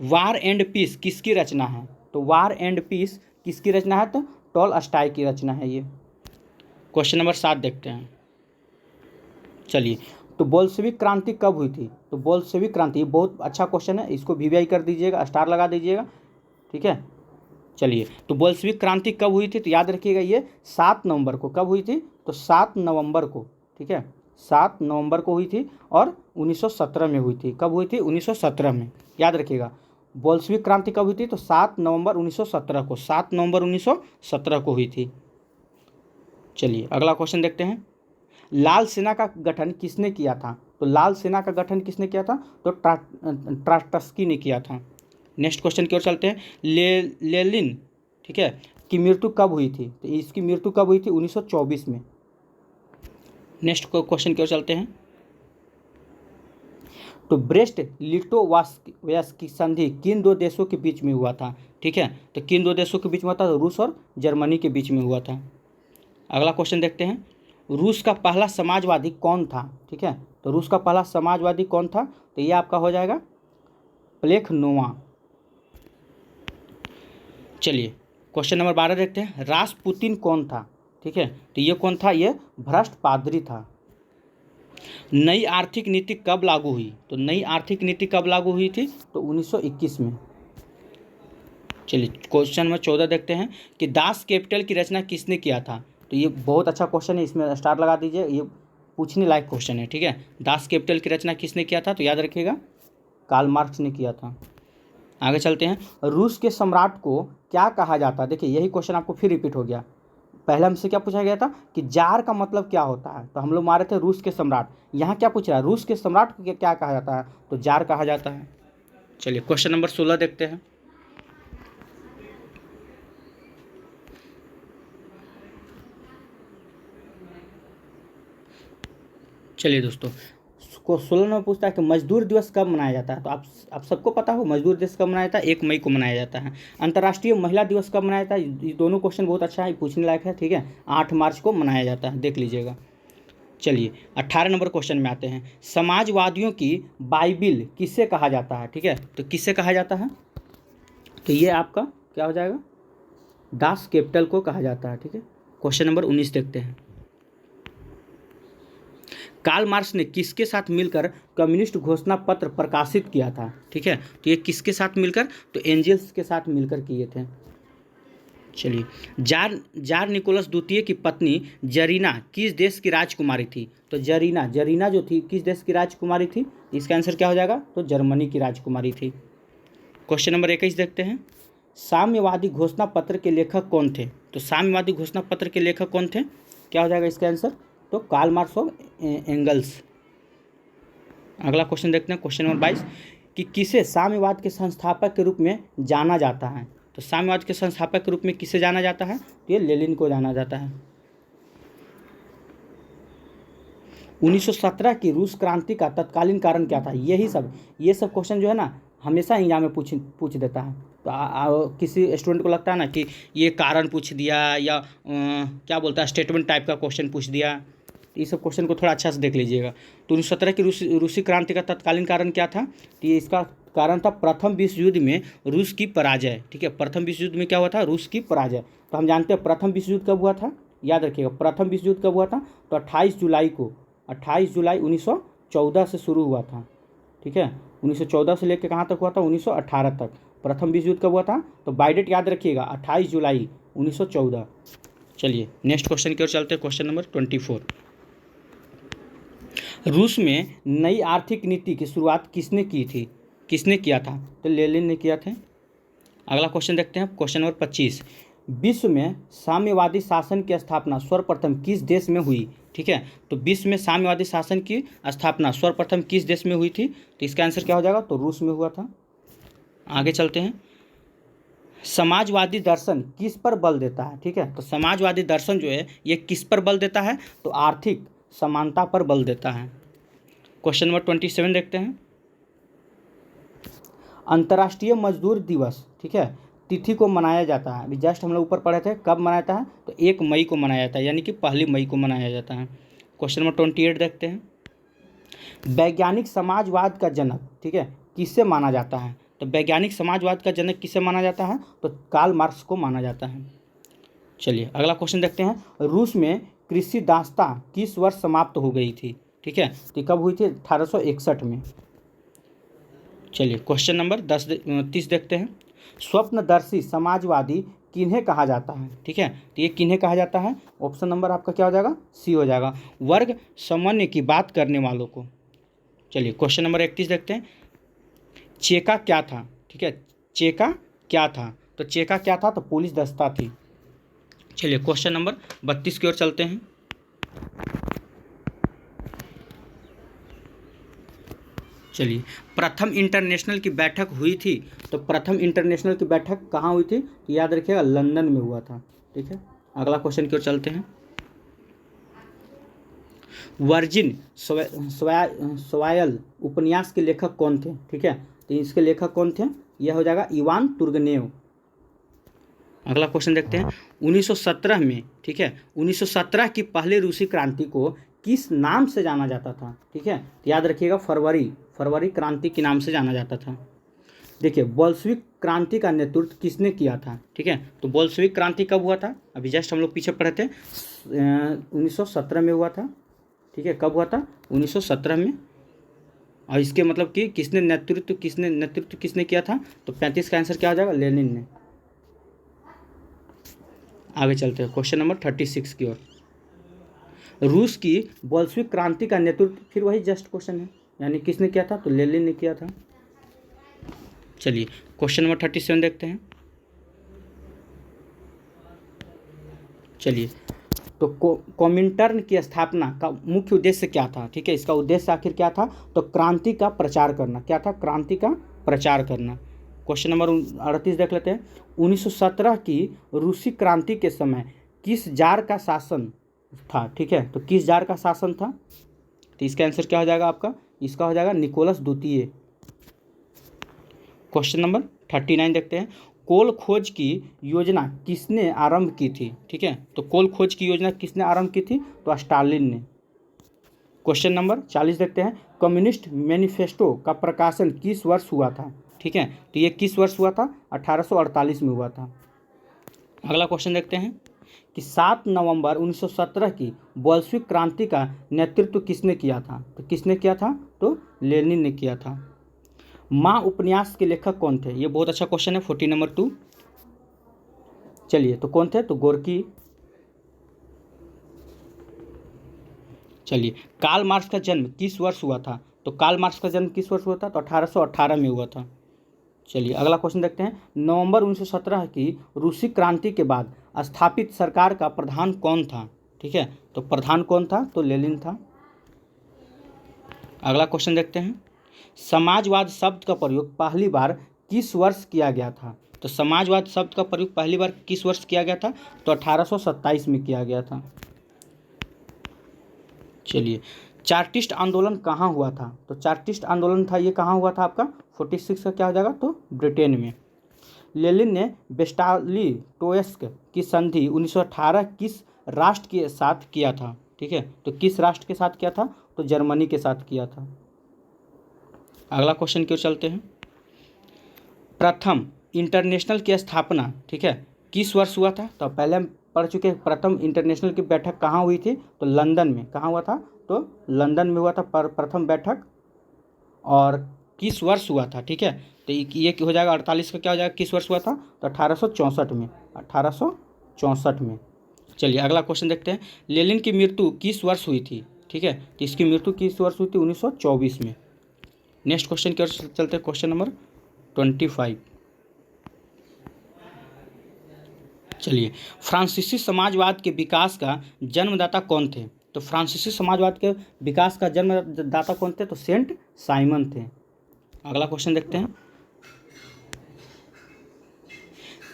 वार एंड पीस किसकी रचना है? तो वार एंड पीस किसकी रचना है? तो टॉलस्टॉय की रचना है ये। क्वेश्चन नंबर 7 देखते हैं। चलिए, तो बोल्शेविक क्रांति कब हुई थी? तो बोल्शेविक क्रांति, ये बहुत अच्छा क्वेश्चन है, इसको VVI कर दीजिएगा, स्टार लगा दीजिएगा। ठीक है, चलिए, तो बोल्शेविक क्रांति कब हुई थी? तो याद रखिएगा ये 7 नवंबर को। कब हुई थी? तो 7 नवंबर को। ठीक है, 7 नवंबर को हुई थी और 1917 में हुई थी। कब हुई थी? 1917 में। याद रखिएगा, बोल्शेविक क्रांति कब हुई थी? तो 7 नवंबर 1917 को। 7 नवंबर 1917 को हुई थी। चलिए अगला क्वेश्चन देखते हैं। लाल सेना का गठन किसने किया था? तो लाल सेना का गठन किसने किया था? तो ट्राटस्की ने किया था। नेक्स्ट क्वेश्चन की ओर चलते हैं। लेनिन, ठीक है, की मृत्यु कब हुई थी? तो इसकी मृत्यु कब हुई थी? 1924 में। नेक्स्ट क्वेश्चन की ओर चलते हैं। तो ब्रेस्ट लिटोवास्क की संधि किन दो देशों के बीच में हुआ था? ठीक है, तो किन दो देशों के बीच में हुआ था? तो रूस और जर्मनी के बीच में हुआ था। अगला क्वेश्चन देखते हैं, रूस का पहला समाजवादी कौन था? ठीक है, तो रूस का पहला समाजवादी कौन था? तो ये आपका हो जाएगा प्लेखनोवा। चलिए क्वेश्चन नंबर 12 देखते हैं, रासपुतिन कौन था? ठीक है, तो ये कौन था? ये भ्रष्ट पादरी था। नई आर्थिक नीति कब लागू हुई? तो नई आर्थिक नीति कब लागू हुई थी? तो 1921 में। चलिए क्वेश्चन नंबर 14 देखते हैं कि दास कैपिटल की रचना किसने किया था? तो ये बहुत अच्छा क्वेश्चन है, इसमें स्टार लगा दीजिए, ये पूछने लायक क्वेश्चन है। ठीक है, दास कैपिटल की रचना किसने किया था? तो याद रखिएगा कार्ल मार्क्स ने किया था। आगे चलते हैं, रूस के सम्राट को क्या कहा जाता है? देखिए यही क्वेश्चन आपको फिर रिपीट हो गया। पहले हमसे क्या पूछा गया था कि जार का मतलब क्या होता है, तो हम लोग मारे थे रूस के सम्राट। यहाँ क्या पूछ रहा है? रूस के सम्राट को क्या कहा जाता है? तो जार कहा जाता है। चलिए क्वेश्चन नंबर 16 देखते हैं, चलिए दोस्तों को 16 में पूछता है कि मजदूर दिवस कब मनाया जाता है? तो आप सबको पता हो मजदूर दिवस कब मनाया जाता है? 1 मई को मनाया जाता है। अंतर्राष्ट्रीय महिला दिवस कब मनाया जाता है? ये दोनों क्वेश्चन बहुत अच्छा है, पूछने लायक है। ठीक है, 8 मार्च को मनाया जाता है, देख लीजिएगा। चलिए 18 नंबर क्वेश्चन में आते हैं, समाजवादियों की बाइबिल किसे कहा जाता है? ठीक है, तो किससे कहा जाता है? तो ये आपका क्या हो जाएगा? दास कैपिटल को कहा जाता है। ठीक है, क्वेश्चन नंबर 19 देखते हैं, कार्ल मार्क्स ने किसके साथ मिलकर कम्युनिस्ट घोषणा पत्र प्रकाशित किया था? ठीक है, तो ये किसके साथ मिलकर? तो एंजल्स के साथ मिलकर किए थे। चलिए जार निकोलस द्वितीय की पत्नी जरीना किस देश की राजकुमारी थी? तो जरीना जो थी किस देश की राजकुमारी थी? इसका आंसर क्या हो जाएगा? तो जर्मनी की राजकुमारी थी। क्वेश्चन नंबर 21 देखते हैं, साम्यवादी घोषणा पत्र के लेखक कौन थे? तो साम्यवादी घोषणा पत्र के लेखक कौन थे? क्या हो जाएगा इसका आंसर? तो कार्ल मार्क्स और एंगल्स। अगला क्वेश्चन देखते हैं, क्वेश्चन नंबर 22 कि किसे साम्यवाद के संस्थापक के रूप में जाना जाता है? तो साम्यवाद के संस्थापक के रूप में किसे जाना जाता है? तो ये लेनिन को जाना जाता है। 1917 की रूस क्रांति का तत्कालीन कारण क्या था? ये सब क्वेश्चन जो है ना हमेशा एग्जाम में पूछ देता है। तो किसी स्टूडेंट को लगता है ना कि ये कारण पूछ दिया या क्या बोलता है स्टेटमेंट टाइप का क्वेश्चन पूछ दिया, तो ये सब क्वेश्चन को थोड़ा अच्छा से देख लीजिएगा। तो 1917 की रूसी क्रांति का तत्कालीन कारण क्या था? तो ये इसका कारण था प्रथम विश्व युद्ध में रूस की पराजय। ठीक है, प्रथम विश्व युद्ध में क्या हुआ था? रूस की पराजय। तो हम जानते हैं प्रथम विश्व युद्ध कब हुआ था, याद रखिएगा प्रथम विश्व युद्ध कब हुआ था? तो 28 जुलाई 1914 से शुरू हुआ था। ठीक है, 1914 से लेकर कहाँ तक हुआ था? 1918 तक। प्रथम विश्व युद्ध कब हुआ था? तो बाय डेट याद रखिएगा 28 जुलाई 1914। चलिए नेक्स्ट क्वेश्चन की ओर चलते हैं, क्वेश्चन नंबर 24, रूस में नई आर्थिक नीति की शुरुआत किसने किया था? तो लेनिन ने किया था। अगला क्वेश्चन देखते हैं, क्वेश्चन नंबर 25, विश्व में साम्यवादी शासन की स्थापना सर्वप्रथम किस देश में हुई? ठीक है, तो विश्व में साम्यवादी शासन की स्थापना सर्वप्रथम किस देश में हुई थी? तो इसका आंसर क्या हो जाएगा? तो रूस में हुआ था। आगे चलते हैं, समाजवादी दर्शन किस पर बल देता है? ठीक है, तो समाजवादी दर्शन जो है ये किस पर बल देता है? तो आर्थिक समानता पर बल देता है। क्वेश्चन नंबर 27 देखते हैं, अंतर्राष्ट्रीय मजदूर दिवस ठीक है तिथि को मनाया जाता है, अभी जस्ट हम लोग ऊपर पढ़े थे कब मनाया जाता है? तो 1 मई को मनाया जाता है, यानी कि 1 मई को मनाया जाता है। क्वेश्चन नंबर 28 देखते हैं, वैज्ञानिक समाजवाद का जनक ठीक है किससे माना जाता है? तो वैज्ञानिक समाजवाद का जनक किसे माना जाता है? तो कार्ल मार्क्स को माना जाता है। चलिए अगला क्वेश्चन देखते हैं, रूस में कृषि दासता किस वर्ष समाप्त हो गई थी? ठीक है, तो कब हुई थी? 1861 में। चलिए क्वेश्चन नंबर 30 देखते हैं, स्वप्नदर्शी समाजवादी किन्हें कहा जाता है? ठीक है, तो ये किन्हें कहा जाता है? ऑप्शन नंबर आपका क्या हो जाएगा? सी हो जाएगा, वर्ग समन्वय की बात करने वालों को। चलिए क्वेश्चन नंबर 31 देखते हैं, चेका क्या था? ठीक है, चेका क्या था? तो चेका क्या था? तो पुलिस दस्ता थी। चलिए क्वेश्चन नंबर 32 की ओर चलते हैं, चलिए प्रथम इंटरनेशनल की बैठक हुई थी, तो प्रथम इंटरनेशनल की बैठक कहाँ हुई थी? तो याद रखिएगा लंदन में हुआ था। ठीक है, अगला क्वेश्चन की ओर चलते हैं, वर्जिन सॉयल उपन्यास के लेखक कौन थे? ठीक है, तो इसके लेखक कौन थे? यह हो जाएगा इवान तुर्गनेव। अगला क्वेश्चन देखते हैं 1917 में, ठीक है, 1917 की पहली रूसी क्रांति को किस नाम से जाना जाता था? ठीक है, तो याद रखिएगा फरवरी क्रांति के नाम से जाना जाता था। देखिए बोल्शेविक क्रांति का नेतृत्व किसने किया था? ठीक है, तो बोल्शेविक क्रांति कब हुआ था? अभी जस्ट हम लोग पीछे पढ़े थे 1917 में हुआ था। ठीक है, कब हुआ था? 1917 में। और इसके मतलब कि किसने नेतृत्व किसने किया था? तो 35 का आंसर क्या हो जाएगा? लेनिन ने। आगे चलते हैं क्वेश्चन नंबर 36 की ओर। रूस की बोल्शेविक क्रांति का नेतृत्व, फिर वही जस्ट क्वेश्चन है, यानी किसने किया था? तो लेनिन ने किया था। चलिए क्वेश्चन नंबर 37 देखते हैं। चलिए, तो कोमिंटर्न की स्थापना का मुख्य उद्देश्य क्या था? ठीक है, इसका उद्देश्य आखिर क्या था? तो क्रांति का प्रचार करना। क्या था? क्रांति का प्रचार करना। क्वेश्चन नंबर 38 देख लेते हैं। 1917 की रूसी क्रांति के समय किस जार का शासन था? ठीक है, तो किस जार का शासन था? तो इसका आंसर क्या हो जाएगा आपका? इसका हो जाएगा निकोलस द्वितीय। क्वेश्चन नंबर 39 देखते हैं। कोल खोज की योजना किसने आरंभ की थी? ठीक है, तो कोल खोज की योजना किसने आरंभ की थी? तो स्टालिन ने। क्वेश्चन नंबर 40 देखते हैं। कम्युनिस्ट मैनिफेस्टो का प्रकाशन किस वर्ष हुआ था? ठीक है, तो ये किस वर्ष हुआ था? 1848 में हुआ था। अगला क्वेश्चन देखते हैं कि 7 नवंबर 1917 की बोल्शेविक क्रांति का नेतृत्व किसने किया था? तो किसने किया था? तो लेनिन ने किया था। माँ उपन्यास के लेखक कौन थे? ये बहुत अच्छा क्वेश्चन है, 40 नंबर 2। चलिए, तो कौन थे? तो गोर्की। चलिए, कार्ल मार्क्स का जन्म किस वर्ष हुआ था? तो कार्ल मार्क्स का जन्म किस वर्ष हुआ था? तो 1818 में हुआ था। चलिए अगला क्वेश्चन देखते हैं। नवंबर 1917 की रूसी क्रांति के बाद स्थापित सरकार का प्रधान कौन था? ठीक है, तो प्रधान कौन था? तो लेनिन था। अगला क्वेश्चन देखते हैं। समाजवाद शब्द का प्रयोग पहली बार किस वर्ष किया गया था? तो समाजवाद शब्द का प्रयोग पहली बार किस वर्ष किया गया था? तो 1827 में किया गया था। चलिए, चार्टिस्ट आंदोलन कहाँ हुआ था? तो चार्टिस्ट आंदोलन था, ये कहाँ हुआ था आपका? 46 का क्या हो जाएगा? तो ब्रिटेन में। लेनिन ने ब्रेस्ट-लिटोव्स्क की संधि 1918 किस राष्ट्र के साथ किया था? ठीक है, तो किस राष्ट्र के साथ किया था? तो जर्मनी के साथ किया था। अगला क्वेश्चन की ओर चलते हैं। प्रथम इंटरनेशनल की स्थापना, ठीक है, किस वर्ष हुआ था? तो पहले हम पढ़ चुके हैं प्रथम इंटरनेशनल की बैठक कहाँ हुई थी? तो लंदन में। कहाँ हुआ था? तो लंदन में हुआ था प्रथम बैठक। और किस वर्ष हुआ था? ठीक है, तो ये हो जाएगा 48 का क्या हो जाएगा? किस वर्ष हुआ था? तो 1864 में। 1864 में। चलिए अगला क्वेश्चन देखते हैं। लेनिन की मृत्यु किस वर्ष हुई थी? ठीक है, तो इसकी मृत्यु किस वर्ष हुई थी? 1924 में। नेक्स्ट क्वेश्चन की ओर चलते हैं, क्वेश्चन नंबर 25। चलिए, फ्रांसीसी समाजवाद के विकास का जन्मदाता कौन थे? तो फ्रांसीसी समाजवाद के विकास का जन्मदाता कौन थे? तो सेंट साइमन थे। अगला क्वेश्चन देखते हैं।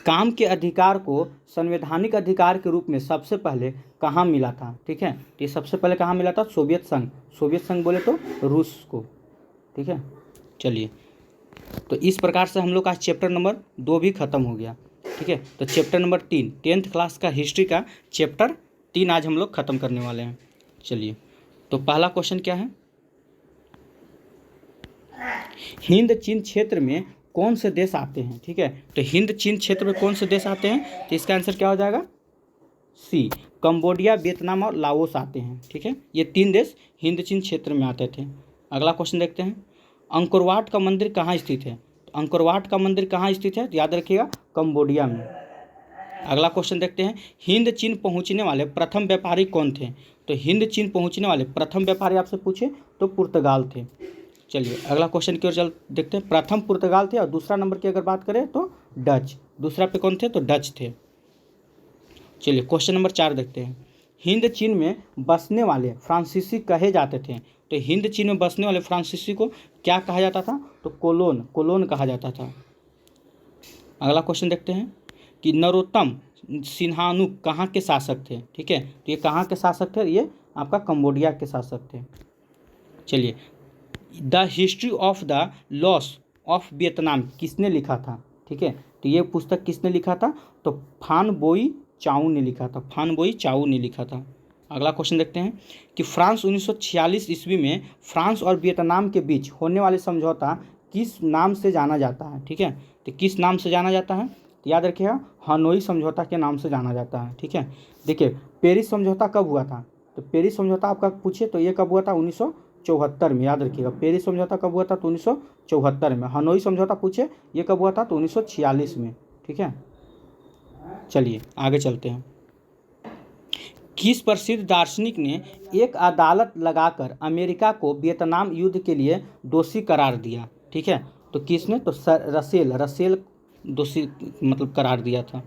काम के अधिकार को संवैधानिक अधिकार के रूप में सबसे पहले कहाँ मिला था? ठीक है, तो ये सबसे पहले कहाँ मिला था? सोवियत संघ बोले तो रूस को। ठीक है, चलिए, तो इस प्रकार से हम लोग का चैप्टर नंबर 2 भी खत्म हो गया। ठीक है, तो चैप्टर नंबर 3 10th क्लास का हिस्ट्री का चैप्टर 3 आज हम लोग खत्म करने वाले हैं। चलिए, तो पहला क्वेश्चन क्या है? हिंद चीन क्षेत्र में कौन से देश आते हैं? ठीक है, तो हिंद चीन क्षेत्र में कौन से देश आते हैं? तो इसका आंसर क्या हो जाएगा? सी, कंबोडिया, वियतनाम और लाओस आते हैं। ठीक है, ये 3 देश हिंद चीन क्षेत्र में आते थे। अगला क्वेश्चन देखते हैं। अंकोर का मंदिर कहाँ स्थित है? तो अंकोर का मंदिर कहाँ स्थित है? तो याद रखिएगा कंबोडिया में। अगला क्वेश्चन देखते हैं। हिंद चीन पहुँचने वाले प्रथम व्यापारी कौन थे? तो हिंद चीन पहुँचने वाले प्रथम व्यापारी आपसे पूछे तो पुर्तगाल थे। चलिए अगला क्वेश्चन की ओर देखते हैं। प्रथम पुर्तगाल थे और दूसरा नंबर की अगर बात करें तो डच। दूसरा पे कौन थे? तो डच थे। चलिए क्वेश्चन नंबर 4 देखते हैं। हिंद चीन में बसने वाले फ्रांसीसी कहे जाते थे। तो हिंद चीन में बसने वाले फ्रांसीसी को क्या कहा जाता था? तो कोलोन कहा जाता था। अगला क्वेश्चन देखते हैं कि नरोत्तम सिंहानुक कहाँ के शासक थे? ठीक है, तो ये कहाँ के शासक थे? ये आपका कंबोडिया के शासक थे। चलिए, the history of the loss of Vietnam किसने लिखा था? ठीक है, तो ये पुस्तक किसने लिखा था? तो फान बोई चाउ ने लिखा था, फान बोई चाउ ने लिखा था। अगला क्वेश्चन देखते हैं कि फ्रांस 1946 ईस्वी में फ्रांस और वियतनाम के बीच होने वाले समझौता किस नाम से जाना जाता है? ठीक है, तो किस नाम से जाना जाता है? तो याद रखिएगा, हनोई समझौता के नाम से जाना जाता है। ठीक है, देखिए पेरिस समझौता कब हुआ था? तो पेरिस समझौता आपका पूछे तो ये कब हुआ था? 1974 में। याद रखिएगा, पेरिस समझौता कब हुआ था? तो 1974 में। हनोई समझौता पूछे ये कब हुआ था? तो 1946 में। ठीक है, चलिए आगे चलते हैं। किस प्रसिद्ध दार्शनिक ने एक अदालत लगाकर अमेरिका को वियतनाम युद्ध के लिए दोषी करार दिया? ठीक है, तो किसने? तो रसेल दोषी मतलब करार दिया था।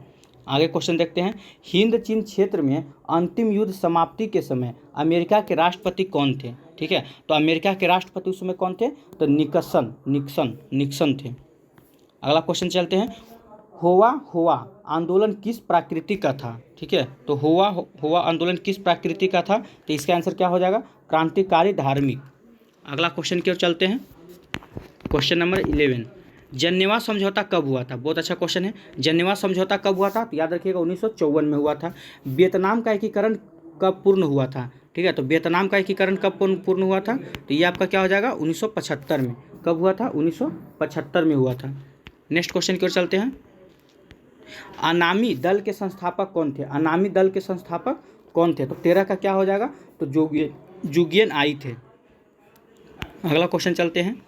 आगे क्वेश्चन देखते हैं, हिंद चीन क्षेत्र में अंतिम युद्ध समाप्ति के समय अमेरिका के राष्ट्रपति कौन थे? ठीक है, तो अमेरिका के राष्ट्रपति उस समय कौन थे? तो निक्सन थे। अगला क्वेश्चन चलते हैं, होवा आंदोलन किस प्रकृति का था? ठीक है, तो होवा आंदोलन किस प्रकृति का था? तो इसका आंसर क्या हो जाएगा? क्रांतिकारी धार्मिक। अगला क्वेश्चन की ओर चलते हैं, क्वेश्चन नंबर 11, जेनेवा समझौता कब हुआ था? बहुत अच्छा क्वेश्चन है। जेनेवा समझौता कब हुआ था? तो याद रखिएगा 1954 में हुआ था। वियतनाम का एकीकरण कब पूर्ण हुआ था? ठीक है, तो वियतनाम का एकीकरण कब पूर्ण हुआ था? तो ये आपका क्या हो जाएगा? 1975 में। कब हुआ था? 1975 में हुआ था। नेक्स्ट क्वेश्चन की ओर चलते हैं, अनामी दल के संस्थापक कौन थे? अनामी दल के संस्थापक कौन थे? तो 13 का क्या हो जाएगा? तो जुगियन आई थे। अगला क्वेश्चन चलते हैं,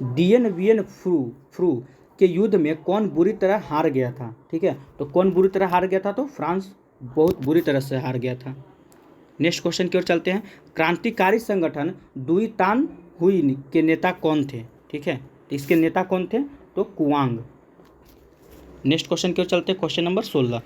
डियन वियन फ्रू के युद्ध में कौन बुरी तरह हार गया था? ठीक है, तो कौन बुरी तरह हार गया था? तो फ्रांस बहुत बुरी तरह से हार गया था। नेक्स्ट क्वेश्चन की ओर चलते हैं, क्रांतिकारी संगठन दुई तान हुई के नेता कौन थे? ठीक है, तो इसके नेता कौन थे? तो कुआंग। नेक्स्ट क्वेश्चन की ओर चलते हैं, क्वेश्चन नंबर 16,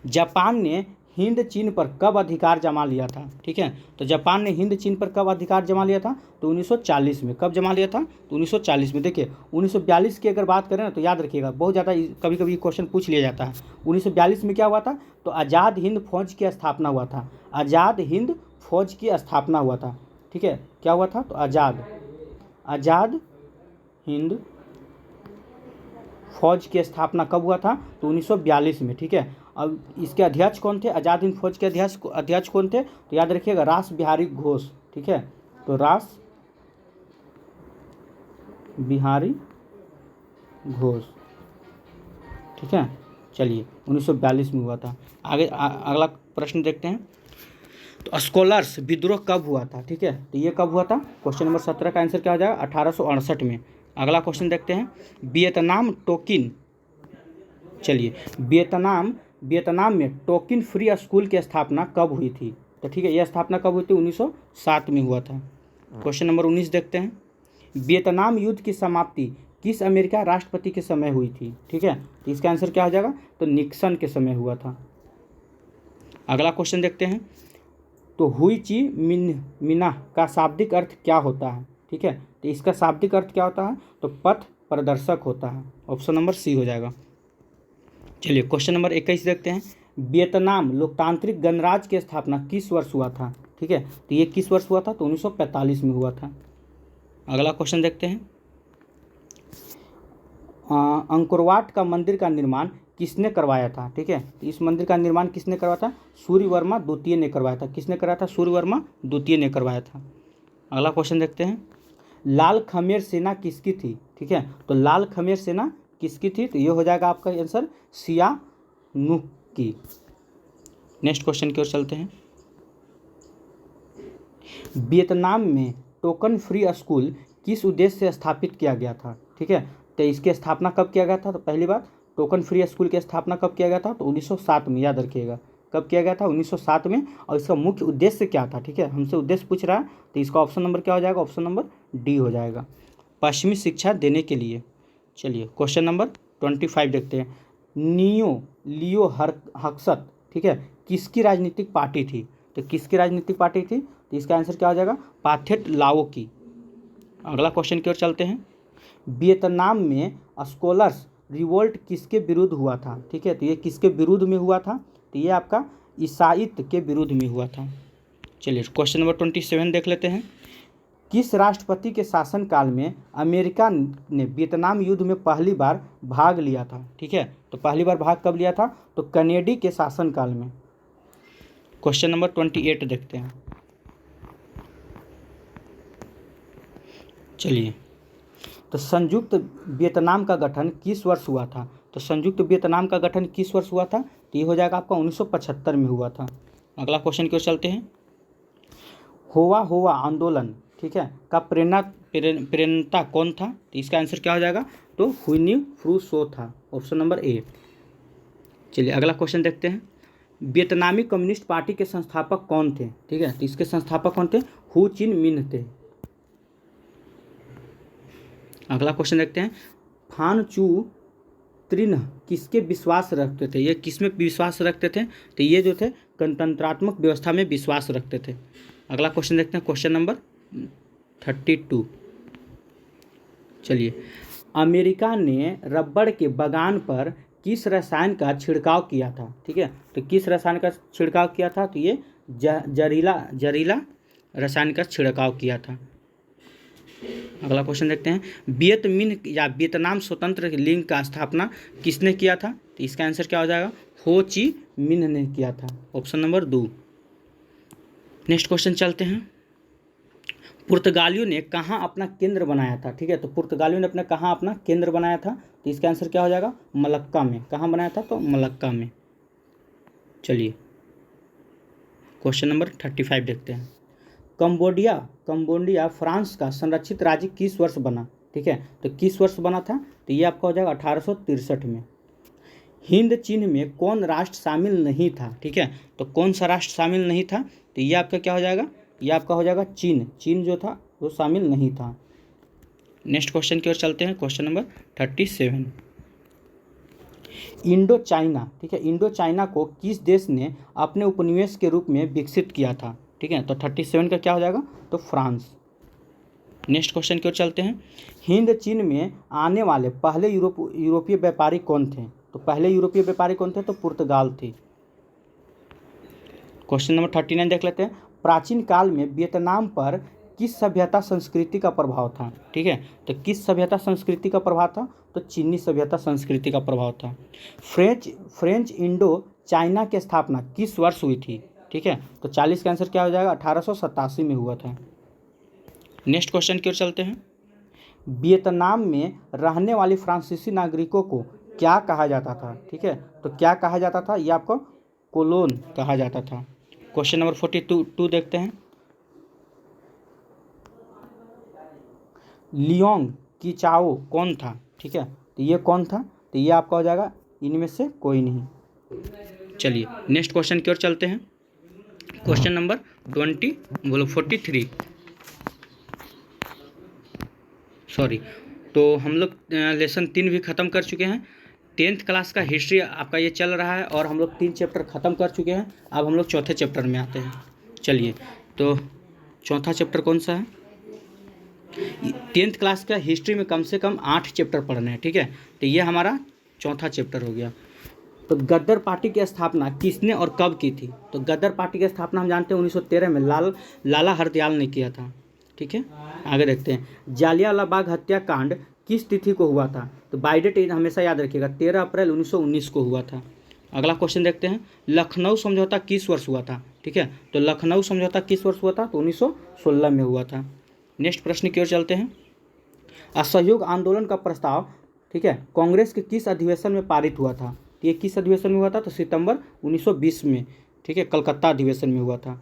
जापान ने हिंद चीन पर कब अधिकार जमा लिया था? ठीक है, तो जापान ने हिंद चीन पर कब अधिकार जमा लिया था? तो 1940 में। कब जमा लिया था? तो 1940 में। देखिए 1942 की अगर बात करें ना, तो याद रखिएगा बहुत ज़्यादा कभी कभी क्वेश्चन पूछ लिया जाता है। 1942 में क्या हुआ था? तो आज़ाद हिंद फौज की स्थापना हुआ था। आज़ाद हिंद फौज की स्थापना हुआ था। ठीक है, क्या हुआ था? तो आज़ाद हिंद फौज की स्थापना कब हुआ था? तो 1942 में। ठीक है, अब इसके अध्यक्ष कौन थे? आज़ाद हिंद फौज के अध्यक्ष कौन थे? तो याद रखिएगा रास बिहारी घोष। ठीक है, तो रास बिहारी घोष। ठीक है, चलिए 1942 में हुआ था। आगे अगला प्रश्न देखते हैं, तो स्कॉलर्स विद्रोह कब हुआ था? ठीक है, तो ये कब हुआ था? क्वेश्चन नंबर 17 का आंसर क्या हो जाएगा? 1868 में। अगला क्वेश्चन देखते हैं, वियतनाम टोकिन, चलिए वियतनाम में टोकिन फ्री स्कूल की स्थापना कब हुई थी? तो ठीक है, यह स्थापना कब हुई थी? 1907 में हुआ था। क्वेश्चन नंबर 19 देखते हैं, वियतनाम युद्ध की समाप्ति किस अमेरिका राष्ट्रपति के समय हुई थी? ठीक है, तो इसका आंसर क्या हो जाएगा? तो निक्सन के समय हुआ था। अगला क्वेश्चन देखते हैं, तो हुई ची मिन्ह का शाब्दिक अर्थ क्या होता है? ठीक है, तो इसका शाब्दिक अर्थ क्या होता है? तो पथ प्रदर्शक होता है। ऑप्शन नंबर सी हो जाएगा। चलिए क्वेश्चन नंबर 21 देखते हैं, वियतनाम लोकतांत्रिक गणराज्य की स्थापना किस वर्ष हुआ था? ठीक है, तो ये किस वर्ष हुआ था? तो 1945 में हुआ था। अगला क्वेश्चन देखते हैं, अंकोरवाट का मंदिर का निर्माण किसने करवाया था? ठीक है, तो इस मंदिर का निर्माण किसने करवाया था? सूर्यवर्मा द्वितीय ने करवाया था। किसने कराया था? सूर्यवर्मा द्वितीय ने करवाया था। अगला क्वेश्चन देखते हैं, लाल खमेर सेना किसकी थी? ठीक है, तो लाल खमेर सेना किसकी थी? तो ये हो जाएगा आपका आंसर सियानुक की। नेक्स्ट क्वेश्चन की ओर चलते हैं, वियतनाम में टोकन फ्री स्कूल किस उद्देश्य से स्थापित किया गया था? ठीक है, तो इसकी स्थापना कब किया गया था? तो पहली बात टोकन फ्री स्कूल की स्थापना कब किया गया था? तो 1907 में। याद रखिएगा कब किया गया था? 1907 में। और इसका मुख्य उद्देश्य क्या था? ठीक है, हमसे उद्देश्य पूछ रहा है, तो इसका ऑप्शन नंबर क्या हो जाएगा? ऑप्शन नंबर डी हो जाएगा, पश्चिमी शिक्षा देने के लिए। चलिए क्वेश्चन नंबर 25 देखते हैं, लियो हक्सत, ठीक है, किसकी राजनीतिक पार्टी थी? तो किसकी राजनीतिक पार्टी थी? तो इसका आंसर क्या हो जाएगा? पाथेट लाओ की। अगला क्वेश्चन की ओर चलते हैं, वियतनाम में स्कॉलर्स रिवोल्ट किसके विरुद्ध हुआ था? ठीक है, तो ये किसके विरुद्ध में हुआ था? तो ये आपका ईसाईत के विरुद्ध में हुआ था। चलिए क्वेश्चन नंबर 27 देख लेते हैं। किस राष्ट्रपति के शासनकाल में अमेरिका ने वियतनाम युद्ध में पहली बार भाग लिया था? ठीक है, तो पहली बार भाग कब लिया था? तो कैनेडी के शासनकाल में। क्वेश्चन नंबर 28 देखते हैं। चलिए, तो संयुक्त वियतनाम का गठन किस वर्ष हुआ था? तो संयुक्त वियतनाम का गठन किस वर्ष हुआ था? तो ये हो जाएगा आपका 1975 में हुआ था। अगला क्वेश्चन की ओर चलते हैं। होवा होवा आंदोलन, ठीक है, का प्रेरणा कौन था? तो इसका आंसर क्या हो जाएगा? तो हुइनी फ्रू शो था, ऑप्शन नंबर ए। चलिए अगला क्वेश्चन देखते हैं। वियतनामी कम्युनिस्ट पार्टी के संस्थापक कौन थे? ठीक है, तो इसके संस्थापक कौन थे? हु चिन मिन थे। अगला क्वेश्चन देखते हैं। फान चू त्रिन किसके विश्वास रखते थे? ये किस में विश्वास रखते थे? तो ये जो थे गणतंत्रात्मक व्यवस्था में विश्वास रखते थे। अगला क्वेश्चन देखते हैं, क्वेश्चन नंबर 32। चलिए, अमेरिका ने रबड़ के बागान पर किस रसायन का छिड़काव किया था? ठीक है, तो किस रसायन का छिड़काव किया था? तो ये जहरीला रसायन का छिड़काव किया था। अगला क्वेश्चन देखते हैं। वियत मिन्ह या वियतनाम स्वतंत्र लीग का स्थापना किसने किया था? तो इसका आंसर क्या हो जाएगा? हो ची मिन्ह ने किया था, ऑप्शन नंबर 2। नेक्स्ट क्वेश्चन चलते हैं। पुर्तगालियों ने कहाँ अपना केंद्र बनाया था? ठीक है, तो पुर्तगालियों ने कहाँ अपना केंद्र बनाया था? तो इसका आंसर क्या हो जाएगा? मलक्का में। कहाँ बनाया था? तो मलक्का में। चलिए क्वेश्चन नंबर 35 देखते हैं। कंबोडिया फ्रांस का संरक्षित राज्य किस वर्ष बना? ठीक है, तो किस वर्ष बना था? तो ये आपका हो जाएगा 1863 में। हिंद चिन्ह में कौन राष्ट्र शामिल नहीं था? ठीक है, तो कौन सा राष्ट्र शामिल नहीं था? तो ये आपका क्या हो जाएगा? ये आपका हो जाएगा चीन। चीन जो था वो शामिल नहीं था। नेक्स्ट क्वेश्चन की ओर चलते हैं, क्वेश्चन नंबर 37। इंडो चाइना, ठीक है, इंडो चाइना को किस देश ने अपने उपनिवेश के रूप में विकसित किया था? ठीक है, तो 37 का क्या हो जाएगा? तो फ्रांस। नेक्स्ट क्वेश्चन की ओर चलते हैं। हिंद चीन में आने वाले पहले यूरोपीय व्यापारी कौन थे? तो पहले यूरोपीय व्यापारी कौन थे? तो पुर्तगाल थी। क्वेश्चन नंबर 39 देख लेते हैं। प्राचीन काल में वियतनाम पर किस सभ्यता संस्कृति का प्रभाव था? ठीक है, तो किस सभ्यता संस्कृति का प्रभाव था? तो चीनी सभ्यता संस्कृति का प्रभाव था। फ्रेंच इंडो चाइना की स्थापना किस वर्ष हुई थी? ठीक है, तो 40 का आंसर क्या हो जाएगा? 1887 में हुआ था। नेक्स्ट क्वेश्चन की ओर चलते हैं। वियतनाम में रहने वाले फ्रांसीसी नागरिकों को क्या कहा जाता था? ठीक है, तो क्या कहा जाता था? ये आपको कोलोन कहा जाता था। क्वेश्चन नंबर 42 देखते हैं। लियोंग कीचाओ कौन था? ठीक है, तो ये कौन था? तो ये आपका हो जाएगा इनमें से कोई नहीं। चलिए नेक्स्ट क्वेश्चन की ओर चलते हैं। Question number 43। सॉरी, तो हम लोग लेसन 3 भी ख़त्म कर चुके हैं। 10th क्लास का हिस्ट्री आपका ये चल रहा है और हम लोग 3 चैप्टर ख़त्म कर चुके हैं। अब हम लोग चौथे चैप्टर में आते हैं। चलिए, तो चौथा चैप्टर कौन सा है? 10th क्लास का हिस्ट्री में कम से कम 8 चैप्टर पढ़ने हैं। ठीक है, तो ये हमारा चौथा चैप्टर हो गया। तो गद्दर पार्टी की स्थापना किसने और कब की थी? तो गद्दर पार्टी की स्थापना हम जानते हैं 1913 में लाला हरदयाल ने किया था। ठीक है, आगे देखते हैं। जालियांवाला बाग हत्याकांड किस तिथि को हुआ था? तो बाय डेट हमेशा याद रखिएगा, 13 अप्रैल 1919 को हुआ था। अगला क्वेश्चन देखते हैं। लखनऊ समझौता किस वर्ष हुआ था? ठीक है, तो लखनऊ समझौता किस वर्ष हुआ था? तो 1916 में हुआ था। नेक्स्ट प्रश्न की ओर चलते हैं। असहयोग आंदोलन का प्रस्ताव, ठीक है, कांग्रेस के किस अधिवेशन में पारित हुआ था? ये किस अधिवेशन में हुआ था? तो सितंबर 1920 में, ठीक है, कलकत्ता अधिवेशन में हुआ था।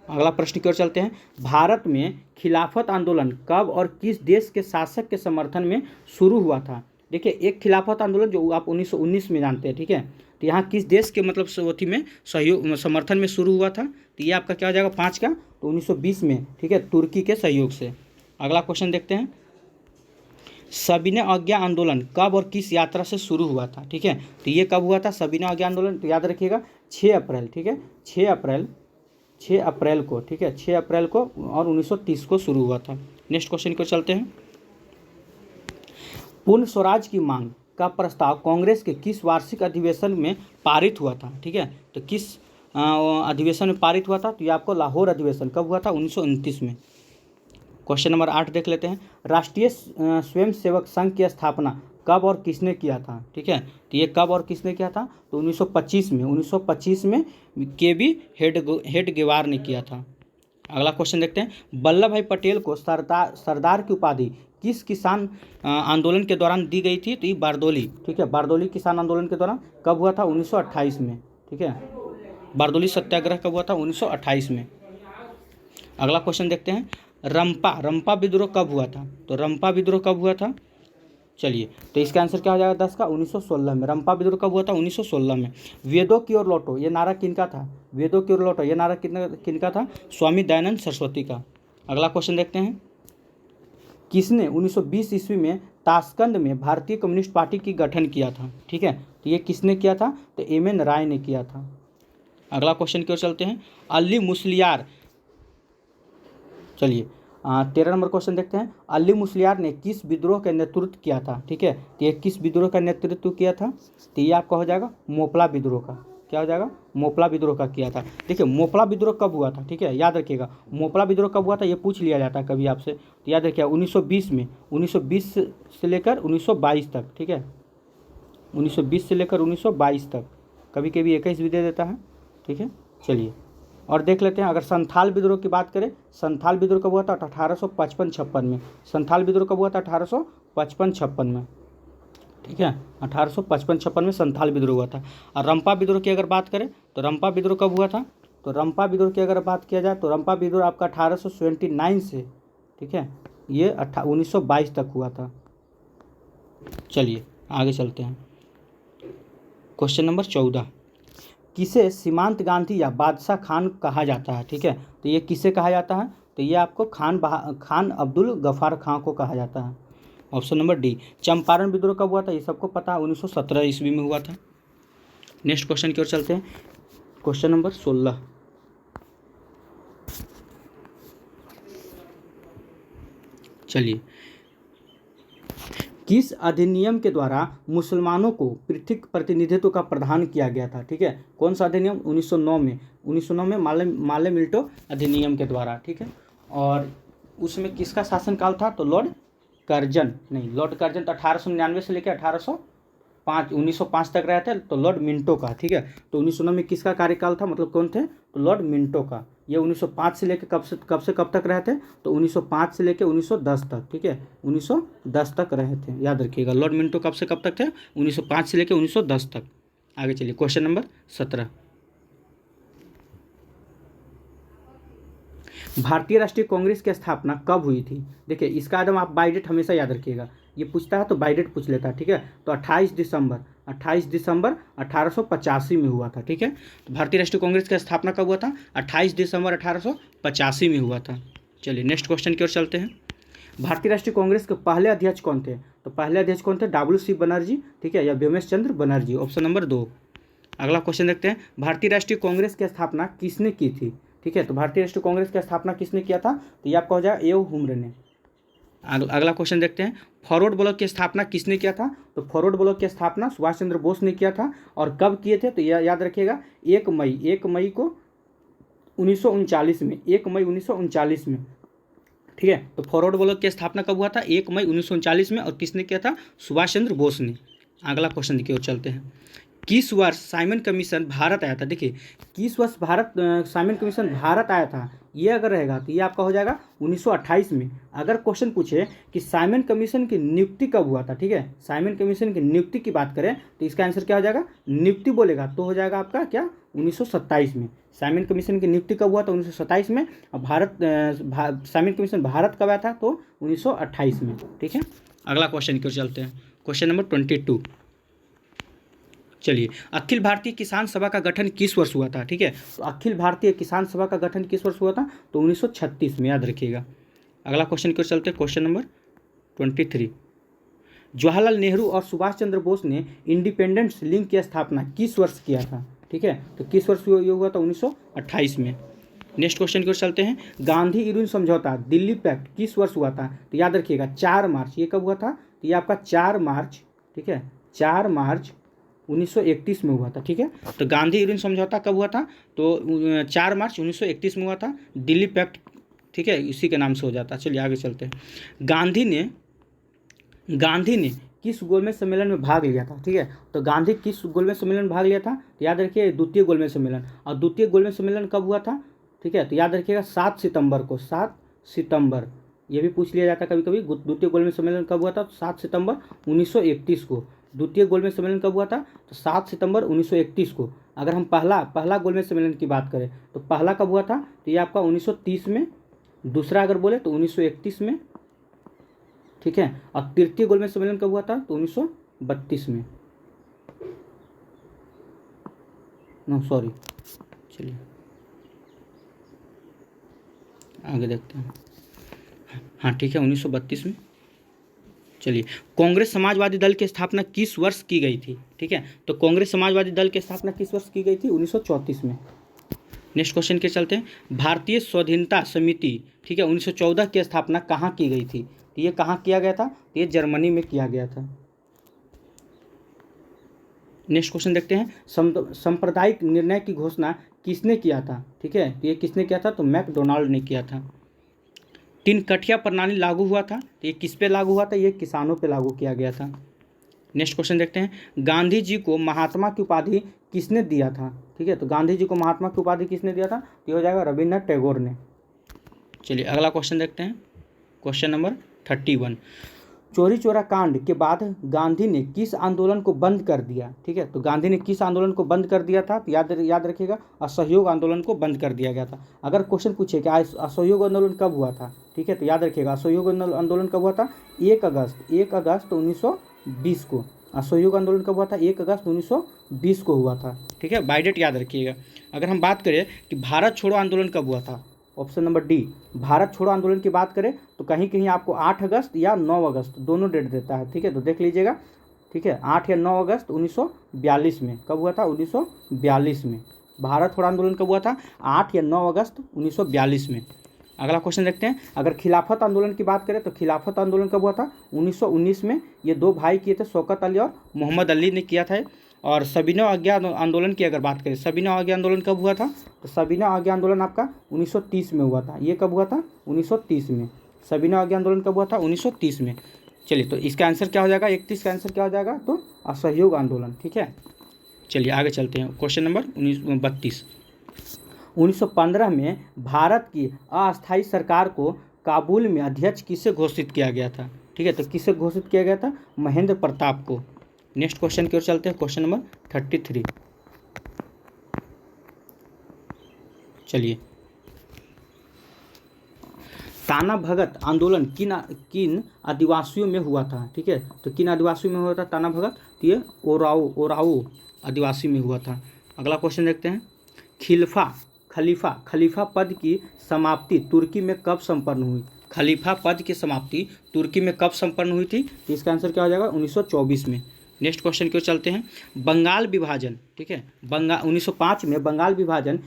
अगला प्रश्न की ओर चलते हैं। भारत में खिलाफत आंदोलन कब और किस देश के शासक के समर्थन में शुरू हुआ था? देखिए, एक खिलाफत आंदोलन जो आप 1919 में जानते हैं, ठीक है, तो यहाँ किस देश के मतलब सोथी में सहयोग समर्थन में शुरू हुआ था? तो ये आपका क्या हो जाएगा 5 का? तो 1920 में, ठीक है, तुर्की के सहयोग से। अगला क्वेश्चन देखते हैं। सविनय अवज्ञा आंदोलन कब और किस यात्रा से शुरू हुआ था? ठीक है, तो ये कब हुआ था सविनय अवज्ञा आंदोलन? तो याद रखिएगा 6 अप्रैल, ठीक है, 6 अप्रैल को, ठीक है, 6 अप्रैल को और 1930 को शुरू हुआ था। नेक्स्ट क्वेश्चन को चलते हैं। पूर्ण स्वराज की मांग का प्रस्ताव कांग्रेस के किस वार्षिक अधिवेशन में पारित हुआ था? ठीक है, तो किस अधिवेशन में पारित हुआ था? तो ये आपको लाहौर अधिवेशन कब हुआ था? 1929 में। क्वेश्चन नंबर 8 देख लेते हैं। राष्ट्रीय स्वयंसेवक संघ की स्थापना कब और किसने किया था? ठीक है, तो ये कब और किसने किया था? तो 1925 में। 1925 में के.बी. हेडगेवार ने किया था। अगला क्वेश्चन देखते हैं। वल्लभ भाई पटेल को सरदार की उपाधि किस किसान आंदोलन के दौरान दी गई थी? तो ये बारदौली। ठीक है, बारदौली किसान आंदोलन के दौरान कब हुआ था? 1928 में। ठीक है, बारदौली सत्याग्रह कब हुआ था? 1928 में। अगला क्वेश्चन देखते हैं। रंपा विद्रोह कब हुआ था? तो रंपा विद्रोह कब हुआ था? चलिए, तो इसका आंसर क्या हो जाएगा 10 का? 1916 में। रंपा विद्रोह कब हुआ था? 1916 में। वेदों की ओर लौटो ये नारा किनका था? वेदों की ओर लौटो ये नारा किनका था? स्वामी दयानंद सरस्वती का। अगला क्वेश्चन देखते हैं। किसने 1920 ईस्वी में ताशकंद में भारतीय कम्युनिस्ट पार्टी की गठन किया था? ठीक है, तो ये किसने किया था? तो एम.एन. राय ने किया था। अगला क्वेश्चन की ओर चलते हैं। अली मुस्लियार, चलिए 13 नंबर क्वेश्चन देखते हैं। अली मुस्लियार ने किस विद्रोह का नेतृत्व किया था? ठीक है, तो ये किस विद्रोह का नेतृत्व किया था? तो ये आपका हो जाएगा मोपला विद्रोह का। क्या हो जाएगा? मोपला विद्रोह का किया था। देखिए, मोपला विद्रोह कब हुआ था? ठीक है, याद रखिएगा, मोपला विद्रोह कब हुआ था ये पूछ लिया जाता है कभी आपसे, तो याद रखिएगा 1920 में। 1920 से लेकर 1922 तक। ठीक है, 1920 से लेकर 1922 तक। कभी कभी 21 भी दे देता है। ठीक है, चलिए और देख लेते हैं। अगर संथाल विद्रोह की बात करें, संथाल विद्रोह कब हुआ था? 1855-56 में। संथाल विद्रोह कब हुआ था? 1855-56 में। ठीक है, 1855-56 में संथाल विद्रोह हुआ था। और रंपा विद्रोह की अगर बात करें तो रंपा विद्रोह कब हुआ था? तो रंपा विद्रोह की अगर बात किया जाए तो रंपा विद्रोह आपका 1879 से, ठीक है, ये 1922 तक हुआ था। चलिए आगे चलते हैं। Question number 14। किसे सीमांत गांधी या बादशाह खान कहा जाता है? ठीक है, तो ये किसे कहा जाता है? तो ये आपको खान अब्दुल गफ्फार खां को कहा जाता है। Option number D. चंपारण विद्रोह कब हुआ था? ये सबको पता है, 1917 ईस्वी में हुआ था। नेक्स्ट क्वेश्चन की ओर चलते हैं। Question number 16। चलिए, किस अधिनियम के द्वारा मुसलमानों को पृथक प्रतिनिधित्व का प्रदान किया गया था? ठीक है, कौन सा अधिनियम? 1909 में। 1909 में माले मिल्टो अधिनियम के द्वारा। ठीक है, और उसमें किसका शासनकाल था? तो लॉर्ड कर्जन तो 1899 से लेकर 1905 तक रहे थे, तो लॉर्ड मिंटो का। ठीक है, तो 1909 में किसका कार्यकाल था, मतलब कौन थे? तो लॉर्ड मिंटो का। ये 1905 से लेकर कब से कब तक रहे थे? तो 1905 से लेकर 1910 तक। ठीक है, 1910 तक रहे थे, याद रखिएगा। लॉर्ड मिंटो कब से कब तक थे? 1905 से लेकर 1910 तक। आगे चलिए, क्वेश्चन नंबर 17। भारतीय राष्ट्रीय कांग्रेस की स्थापना कब हुई थी? देखिए, इसका एकदम आप बाई डेट हमेशा याद रखिएगा। ये पूछता है तो बाई डेट पूछ लेता है। ठीक है, तो 28 दिसंबर 1885 में हुआ था। ठीक है, तो भारतीय राष्ट्रीय कांग्रेस की स्थापना कब हुआ था? 28 दिसंबर 1885 में हुआ था। चलिए नेक्स्ट क्वेश्चन की ओर चलते हैं। भारतीय राष्ट्रीय कांग्रेस के पहले अध्यक्ष कौन थे? तो पहले अध्यक्ष कौन थे? W.C. बनर्जी, ठीक है, या व्योमेश चंद्र बनर्जी। Option number 2। अगला क्वेश्चन देखते हैं। भारतीय राष्ट्रीय कांग्रेस की स्थापना किसने की थी? ठीक है, तो भारतीय राष्ट्रीय कांग्रेस की स्थापना किसने किया था? तो ये आपका हो जाएगा एओ हुम्रे ने। अगला क्वेश्चन देखते हैं। फॉरवर्ड ब्लॉक की स्थापना किसने किया था? तो फॉरवर्ड ब्लॉक की स्थापना सुभाष चंद्र बोस ने किया था। और कब किए थे? तो याद रखिएगा 1 मई को 1939 में। 1 मई 1939 में। ठीक है, तो फॉरवर्ड ब्लॉक की स्थापना कब हुआ था? 1 मई 1939 में। और किसने किया था? सुभाष चंद्र बोस ने। अगला क्वेश्चन की ओर चलते हैं। किस वर्ष साइमन कमीशन भारत आया था? देखिए, किस वर्ष साइमन कमीशन भारत आया था, ये अगर रहेगा तो ये आपका हो जाएगा 1928 में। अगर क्वेश्चन पूछे कि साइमन कमीशन की नियुक्ति कब हुआ था, ठीक है, साइमन कमीशन की नियुक्ति की बात करें तो इसका आंसर क्या हो जाएगा? नियुक्ति बोलेगा तो हो जाएगा आपका क्या? 1927 में। साइमन कमीशन की नियुक्ति कब हुआ था? 1927 में। और साइमन कमीशन भारत कब आया था? तो 1928 में। ठीक है, अगला क्वेश्चन की ओर चलते हैं। Question number 22। चलिए, अखिल भारतीय किसान सभा का गठन किस वर्ष हुआ था? ठीक है, तो अखिल भारतीय किसान सभा का गठन किस वर्ष हुआ था? तो 1936 में, याद रखिएगा। अगला क्वेश्चन की ओर चलते हैं। Question number 23। जवाहरलाल नेहरू और सुभाष चंद्र बोस ने इंडिपेंडेंस लिंक की स्थापना किस वर्ष किया था? ठीक है, तो किस वर्ष ये हुआ था? 1928 में। नेक्स्ट क्वेश्चन की ओर चलते हैं। गांधी इरविन समझौता दिल्ली पैक्ट किस वर्ष हुआ था? तो याद रखिएगा 4 मार्च। ये कब हुआ था? तो ये आपका 4 मार्च, ठीक है, 4 मार्च 1931 में हुआ था। ठीक है, तो गांधी इरविन समझौता कब हुआ था? तो 4 मार्च 1931 में हुआ था, दिल्ली पैक्ट। ठीक है, इसी के नाम से हो जाता है। चलिए आगे चलते हैं। गांधी ने किस गोलमेज सम्मेलन में भाग लिया था? ठीक है, तो गांधी किस गोलमेज सम्मेलन में भाग लिया था? तो याद रखिए द्वितीय गोलमेज सम्मेलन। और द्वितीय गोलमेज सम्मेलन कब हुआ था? ठीक है, तो याद रखिएगा 7 सितंबर को। 7 सितंबर, ये भी पूछ लिया जाता है कभी कभी। द्वितीय गोलमेज सम्मेलन कब हुआ था? 7 सितंबर 1931 को। द्वितीय गोलमेज सम्मेलन कब हुआ था? तो 7 सितंबर 1931 को। अगर हम पहला गोलमेज सम्मेलन की बात करें तो पहला कब हुआ था? तो ये आपका 1930 में। दूसरा अगर बोले तो 1931 में। ठीक है, और तृतीय गोलमेज सम्मेलन कब हुआ था? तो 1932 में। नो सॉरी, चलिए आगे देखते हैं। हाँ ठीक है, 1932 में। चलिए, कांग्रेस समाजवादी दल की स्थापना किस वर्ष की गई थी? ठीक है, तो कांग्रेस समाजवादी दल की स्थापना किस वर्ष की गई थी? 1934 में। नेक्स्ट क्वेश्चन के चलते हैं। भारतीय स्वाधीनता समिति, ठीक है, 1914 की स्थापना कहाँ की गई थी? तो ये कहाँ किया गया था? तो ये जर्मनी में किया गया था। नेक्स्ट क्वेश्चन देखते हैं। सांप्रदायिक निर्णय की घोषणा किसने किया था? ठीक है, तो ये किसने किया था? तो मैकडोनाल्ड ने किया था। 3 कठिया प्रणाली लागू हुआ था, तो ये किस पे लागू हुआ था? ये किसानों पे लागू किया गया था। नेक्स्ट क्वेश्चन देखते हैं। गांधी जी को महात्मा की उपाधि किसने दिया था? ठीक है, तो गांधी जी को महात्मा की उपाधि किसने दिया था? तो ये हो जाएगा रविन्द्रनाथ टैगोर ने। चलिए अगला क्वेश्चन देखते हैं। Question number 31। चोरी चोरा कांड के बाद गांधी ने किस आंदोलन को बंद कर दिया? ठीक है, तो गांधी ने किस आंदोलन को बंद कर दिया था? तो याद रखिएगा, असहयोग आंदोलन को बंद कर दिया गया था। अगर क्वेश्चन पूछे कि असहयोग आंदोलन कब हुआ था? ठीक है, तो याद रखिएगा असहयोग आंदोलन कब हुआ था? 1 अगस्त 1920 को। असहयोग आंदोलन कब हुआ था? 1 अगस्त 1920 को हुआ था। ठीक है, बाय डेट याद रखिएगा। अगर हम बात करें कि भारत छोड़ो आंदोलन कब हुआ था, ऑप्शन नंबर डी, भारत छोड़ो आंदोलन की बात करें तो कहीं कहीं आपको 8 अगस्त या 9 अगस्त दोनों डेट देता है। ठीक है, तो देख लीजिएगा। ठीक है, 8 या 9 अगस्त 1942 में। कब हुआ था? 1942 में। भारत छोड़ो आंदोलन कब हुआ था? 8 या 9 अगस्त 1942 में। अगला क्वेश्चन देखते हैं। अगर खिलाफत आंदोलन की बात करें तो खिलाफत आंदोलन कब हुआ था? 1919 में। ये 2 भाई किए थे, शौकत अली और मोहम्मद अली ने किया था। और सविनय अवज्ञा आंदोलन की अगर बात करें, सविनय अवज्ञा आंदोलन कब हुआ था? तो सविनय अवज्ञा आंदोलन आपका 1930 में हुआ था। ये कब हुआ था? 1930 में। सविनय अवज्ञा आंदोलन कब हुआ था? 1930 में। चलिए, तो इसका आंसर क्या हो जाएगा? 31 का आंसर क्या हो जाएगा? तो असहयोग आंदोलन। ठीक है, चलिए आगे चलते हैं। Question number 32। 1915 में भारत की अस्थायी सरकार को काबुल में अध्यक्ष किसे घोषित किया गया था? ठीक है, तो किसे घोषित किया गया था? महेंद्र प्रताप को। नेक्स्ट क्वेश्चन की ओर चलते हैं। Question number 33। चलिए, ताना भगत आंदोलन किन आदिवासियों में हुआ था? ठीक है, तो किन आदिवासियों में हुआ था ताना भगत? तो ये ओराओ आदिवासी में हुआ था। अगला क्वेश्चन देखते हैं। खलीफा पद की समाप्ति तुर्की में कब संपन्न हुई? खलीफा पद की समाप्ति तुर्की में कब संपन्न हुई थी? तो इसका आंसर क्या हो जाएगा? 1924 में। नेक्स्ट क्वेश्चन की ओर चलते हैं। बंगाल विभाजन, ठीक है, 1905 में बंगाल विभाजन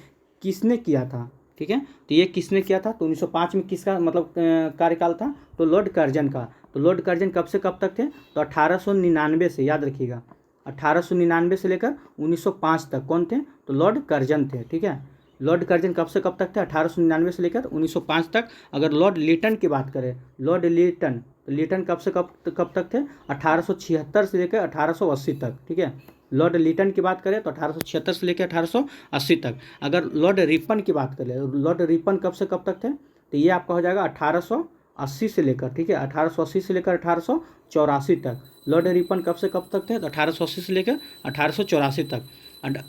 किसने किया था? ठीक है, तो ये किसने किया था? तो 1905 में किसका मतलब कार्यकाल था? तो लॉर्ड कर्जन का। तो लॉर्ड कर्जन कब से कब तक थे? तो 1899 से, याद रखिएगा, 1899 से लेकर 1905 तक कौन थे? तो लॉर्ड कर्जन थे। ठीक है, लॉर्ड कर्जन कब से कब तक थे? 1899 से लेकर 1905 तक। अगर लॉर्ड लिटन की बात करें, लॉर्ड लिटन, तो लिटन कब से कब तक थे? 1876 से लेकर 1880 तक। ठीक है, लॉर्ड लिटन की बात करें तो 1876 से लेकर 1880 तक। अगर लॉर्ड रिपन की बात करें, लॉर्ड रिपन कब से कब तक थे? तो ये आपका हो जाएगा 1880 से लेकर, ठीक है, 1880 से लेकर 1884 तक। लॉर्ड रिपन कब से कब तक थे? तो 1880 से लेकर 1884 तक।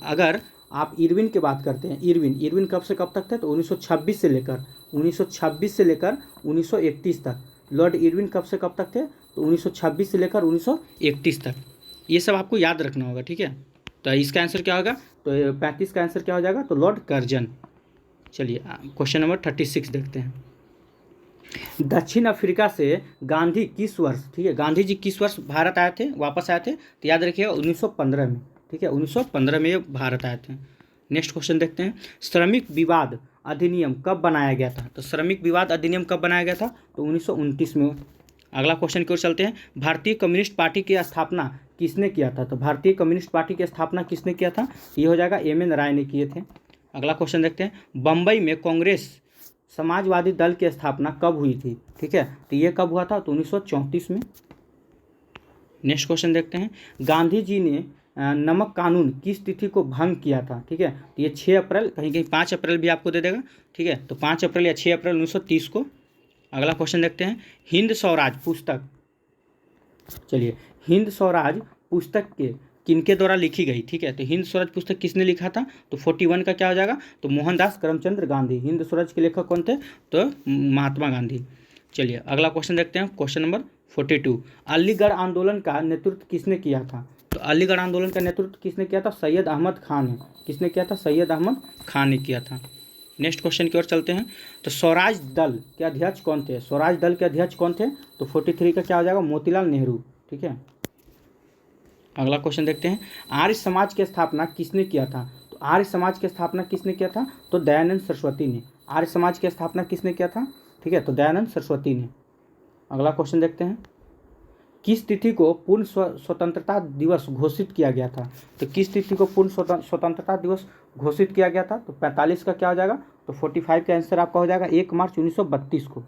अगर आप इरविन की बात करते हैं, इरविन कब से कब तक थे? तो 1926 से लेकर 1931 तक। लॉर्ड इरविन कब से कब तक थे? तो 1926 से लेकर 1931 तक। ये सब आपको याद रखना होगा। ठीक है, तो इसका आंसर क्या होगा? तो 35 का आंसर क्या हो जाएगा? तो लॉर्ड कर्जन। चलिए क्वेश्चन नंबर 36 देखते हैं। दक्षिण अफ्रीका से गांधी किस वर्ष, ठीक है, गांधी जी किस वर्ष भारत आए थे, वापस आए थे? तो याद रखिएगा 1915 में। ठीक है, 1915 में ये भारत आए थे। नेक्स्ट क्वेश्चन देखते हैं। श्रमिक विवाद अधिनियम कब बनाया गया था? तो श्रमिक विवाद अधिनियम कब बनाया गया था? तो 1929 में अगला क्वेश्चन की ओर चलते हैं। भारतीय कम्युनिस्ट पार्टी की स्थापना किसने किया था? तो भारतीय कम्युनिस्ट पार्टी की स्थापना किसने किया था? ये हो जाएगा एम.एन. राय ने किए थे। अगला क्वेश्चन देखते हैं। बम्बई में कांग्रेस समाजवादी दल की स्थापना कब हुई थी? ठीक है, तो ये कब हुआ था? तो 1934 में। नेक्स्ट क्वेश्चन देखते हैं। गांधी जी ने नमक कानून किस तिथि को भंग किया था? ठीक है, तो ये 6 अप्रैल, कहीं कहीं 5 अप्रैल भी आपको दे देगा। ठीक है, तो 5 अप्रैल या 6 अप्रैल 1930 को। अगला क्वेश्चन देखते हैं। हिंद स्वराज पुस्तक, चलिए, हिंद स्वराज पुस्तक के किनके द्वारा लिखी गई? ठीक है, तो हिंद स्वराज पुस्तक किसने लिखा था? तो 41 का क्या हो जाएगा? तो मोहनदास करमचंद गांधी। हिंद स्वराज के लेखक कौन थे? तो महात्मा गांधी। चलिए अगला क्वेश्चन देखते हैं। Question number 42। अलीगढ़ आंदोलन का नेतृत्व किसने किया था? तो अलीगढ़ आंदोलन का नेतृत्व किसने किया था? सैयद अहमद खान ने। किसने किया था? सैयद अहमद खान ने किया था। नेक्स्ट क्वेश्चन की ओर चलते हैं। तो स्वराज दल के अध्यक्ष कौन थे? स्वराज दल के अध्यक्ष कौन थे? तो 43 का क्या हो जाएगा? मोतीलाल नेहरू। ठीक है, अगला क्वेश्चन देखते हैं। आर्य समाज की स्थापना किसने किया था? तो आर्य समाज की स्थापना किसने किया था? तो दयानंद सरस्वती ने। आर्य समाज की स्थापना किसने किया था? ठीक है, तो दयानंद सरस्वती ने। अगला क्वेश्चन देखते हैं। किस तिथि को पूर्ण स्वतंत्रता दिवस घोषित किया गया था? तो किस तिथि को पूर्ण स्वतंत्रता दिवस घोषित किया गया था? तो 45 का क्या हो जाएगा? तो 45 का आंसर आपका हो जाएगा 1 मार्च 1932 को।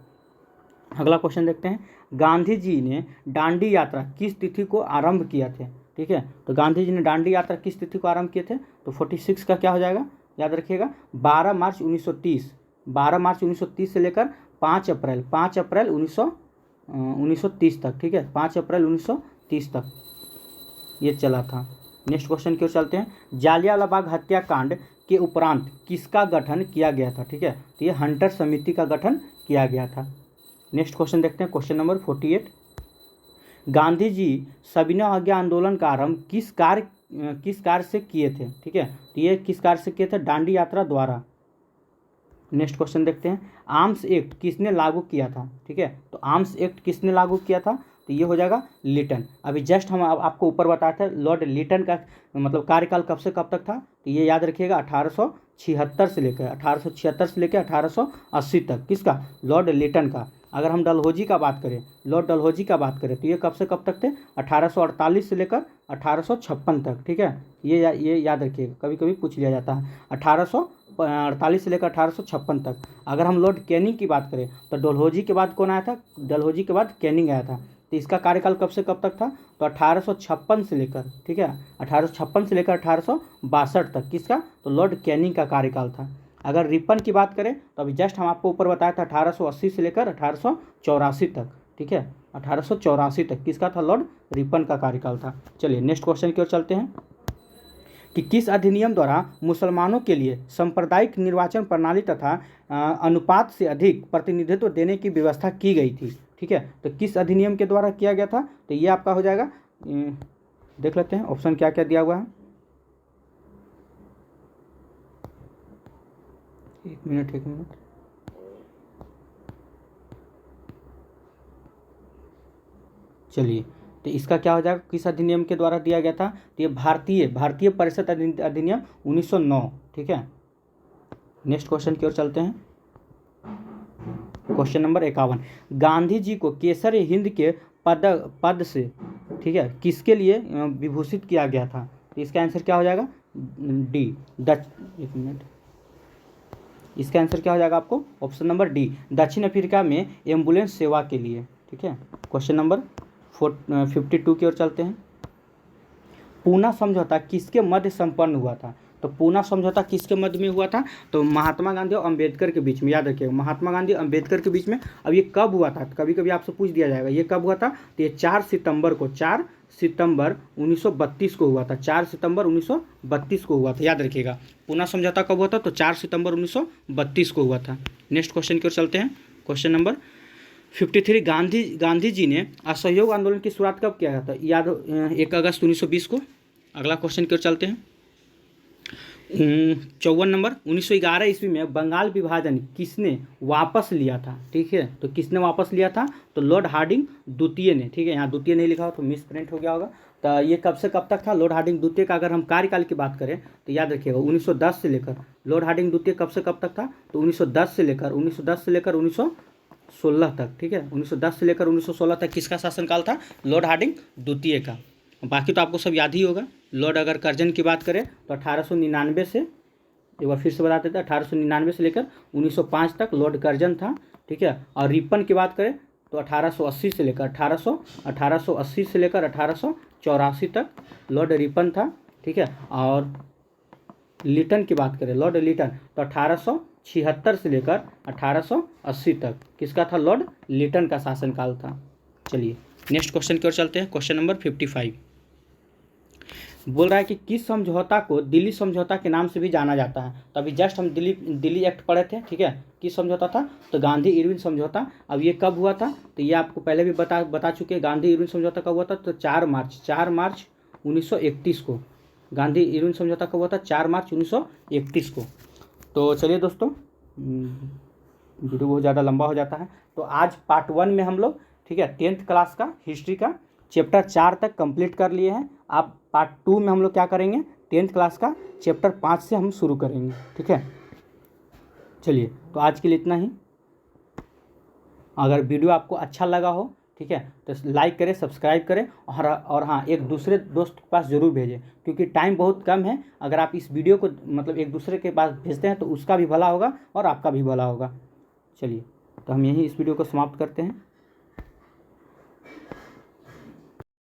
अगला क्वेश्चन देखते हैं। गांधी जी ने दांडी यात्रा किस तिथि को आरंभ किया थे? ठीक है, तो गांधी जी ने दांडी यात्रा किस तिथि को आरंभ किए थे? तो 46 का क्या हो जाएगा? याद रखिएगा 12 मार्च 1930। 12 मार्च 1930 से लेकर 5 अप्रैल 1930 तक। ठीक है, 5 अप्रैल 1930 तक ये चला था। नेक्स्ट क्वेश्चन की ओर चलते हैं। जालियांवाला बाग हत्याकांड के उपरांत किसका गठन किया गया था? ठीक है, तो ये हंटर समिति का गठन किया गया था। नेक्स्ट क्वेश्चन देखते हैं। Question number 48। गांधी जी सविनय अवज्ञा आंदोलन का आरंभ किस कार्य से किए थे? ठीक है, तो ये किस कार्य से किए थे? दांडी यात्रा द्वारा। नेक्स्ट क्वेश्चन देखते हैं। आर्म्स एक्ट किसने लागू किया था? ठीक है, तो आर्म्स एक्ट किसने लागू किया था? तो ये हो जाएगा लिटन। अभी जस्ट हम आपको ऊपर बताए थे लॉर्ड लिटन का मतलब कार्यकाल कब से कब तक था? तो ये याद रखिएगा 1876 से लेकर 1880 तक। किसका? लॉर्ड लिटन का। अगर हम डलहौजी का बात करें, लॉर्ड डलहौजी का बात करें, तो ये कब से कब तक थे? 1848 से लेकर 1856 तक। ठीक है, ये याद रखिएगा, कभी कभी पूछ लिया जाता है। 1848 से लेकर 1856 तक। अगर हम लॉर्ड कैनिंग की बात करें तो डलहौजी के बाद कौन आया था? डलहौजी के बाद कैनिंग आया था। तो इसका कार्यकाल कब से कब तक था? तो 1856 से लेकर, ठीक है, 1856 से लेकर 1862 तक। किसका? तो लॉर्ड कैनिंग का कार्यकाल था। अगर रिपन की बात करें तो अभी जस्ट हम आपको ऊपर बताया था 1880 से लेकर 1884 तक। ठीक है, 1884 तक किसका था? लॉर्ड रिपन का कार्यकाल था। चलिए नेक्स्ट क्वेश्चन की ओर चलते हैं कि किस अधिनियम द्वारा मुसलमानों के लिए सांप्रदायिक निर्वाचन प्रणाली तथा अनुपात से अधिक प्रतिनिधित्व देने की व्यवस्था की गई थी? ठीक है, तो किस अधिनियम के द्वारा किया गया था? तो ये आपका हो जाएगा, देख लेते हैं ऑप्शन क्या क्या दिया हुआ है। एक मिनट। चलिए, तो इसका क्या हो जाएगा? किस अधिनियम के द्वारा दिया गया था? तो ये भारतीय परिषद अधिनियम 1909। ठीक है, नेक्स्ट क्वेश्चन की ओर चलते हैं। Question number 51। गांधी जी को केसर हिंद के पद से, ठीक है, किसके लिए विभूषित किया गया था? तो इसका आंसर क्या हो जाएगा? डी, एक मिनट, इसका आंसर क्या हो जाएगा आपको? ऑप्शन नंबर डी, दक्षिण अफ्रीका में एम्बुलेंस सेवा के लिए। ठीक है, क्वेश्चन नंबर 52 की ओर चलते हैं। पूना समझौता किसके मध्य संपन्न हुआ था? तो पूना समझौता किसके मध्य में हुआ था? तो महात्मा गांधी और अम्बेडकर के बीच में। याद रखिएगा, महात्मा गांधी और अम्बेडकर के बीच में। अब ये कब हुआ था? कभी कभी आपसे पूछ दिया जाएगा ये कब हुआ था। तो ये 4 सितंबर 1932 को हुआ था। 4 सितंबर 1932 को हुआ था। याद रखिएगा, पूना समझौता कब हुआ था? तो 4 सितंबर 1932 को हुआ था। नेक्स्ट क्वेश्चन की ओर चलते हैं। Question number 53। गांधी जी ने असहयोग आंदोलन की शुरुआत कब किया था? याद, 1 अगस्त 1920 को। अगला क्वेश्चन की ओर चलते हैं। 54 नंबर, 1911 ईस्वी में बंगाल विभाजन किसने वापस लिया था? ठीक है, तो किसने वापस लिया था? तो लॉर्ड हार्डिंग द्वितीय ने। ठीक है, यहाँ द्वितीय नहीं लिखा हो तो मिस प्रिंट हो गया होगा। तो ये कब से कब तक था? लॉर्ड हार्डिंग द्वितीय का अगर हम कार्यकाल की बात करें तो याद रखिएगा 1910 से लेकर, लॉर्ड हार्डिंग द्वितीय कब से कब तक था? तो 1910 से लेकर 1910 से लेकर 1916 तक, ठीक है, 1910 से लेकर 1916 तक किसका शासनकाल था? लॉर्ड हार्डिंग द्वितीय का। बाकी तो आपको सब याद ही होगा। लॉर्ड अगर कर्जन की बात करें तो 1899 से, एक बार फिर से बता देते हैं, 1899 से लेकर 1905 तक लॉर्ड कर्जन था, ठीक है। और रिपन की बात करें तो 1880 से लेकर 1880 से लेकर 1884 तक लॉर्ड रिपन था, ठीक है। और लिटन की बात करें, लॉर्ड लिटन, तो 1876 से लेकर 1880 तक किसका था? लॉर्ड लिटन का शासनकाल था। चलिए नेक्स्ट क्वेश्चन की ओर चलते हैं। क्वेश्चन नंबर 55 बोल रहा है कि किस समझौता को दिल्ली समझौता के नाम से भी जाना जाता है? तो अभी जस्ट हम दिल्ली एक्ट पढ़े थे, ठीक है। किस समझौता था? तो गांधी इरविन समझौता। अब ये कब हुआ था? तो ये आपको पहले भी बता चुके हैं। गांधी इरविन समझौता कब हुआ था? तो 4 मार्च 1931 को। गांधी इरविन समझौता कब हुआ था? 4 मार्च 1931 को। तो चलिए दोस्तों, वीडियो बहुत ज़्यादा लंबा हो जाता है, तो आज पार्ट 1 में हम लोग, ठीक है, 10th क्लास का हिस्ट्री का चैप्टर 4 तक कंप्लीट कर लिए हैं। अब पार्ट 2 में हम लोग क्या करेंगे? 10th क्लास का चैप्टर 5 से हम शुरू करेंगे, ठीक है। चलिए, तो आज के लिए इतना ही। अगर वीडियो आपको अच्छा लगा हो, ठीक है, तो लाइक करें, सब्सक्राइब करें, और हाँ, एक दूसरे दोस्त के पास ज़रूर भेजें, क्योंकि टाइम बहुत कम है। अगर आप इस वीडियो को मतलब एक दूसरे के पास भेजते हैं तो उसका भी भला होगा और आपका भी भला होगा। चलिए, तो हम यहीं इस वीडियो को समाप्त करते हैं।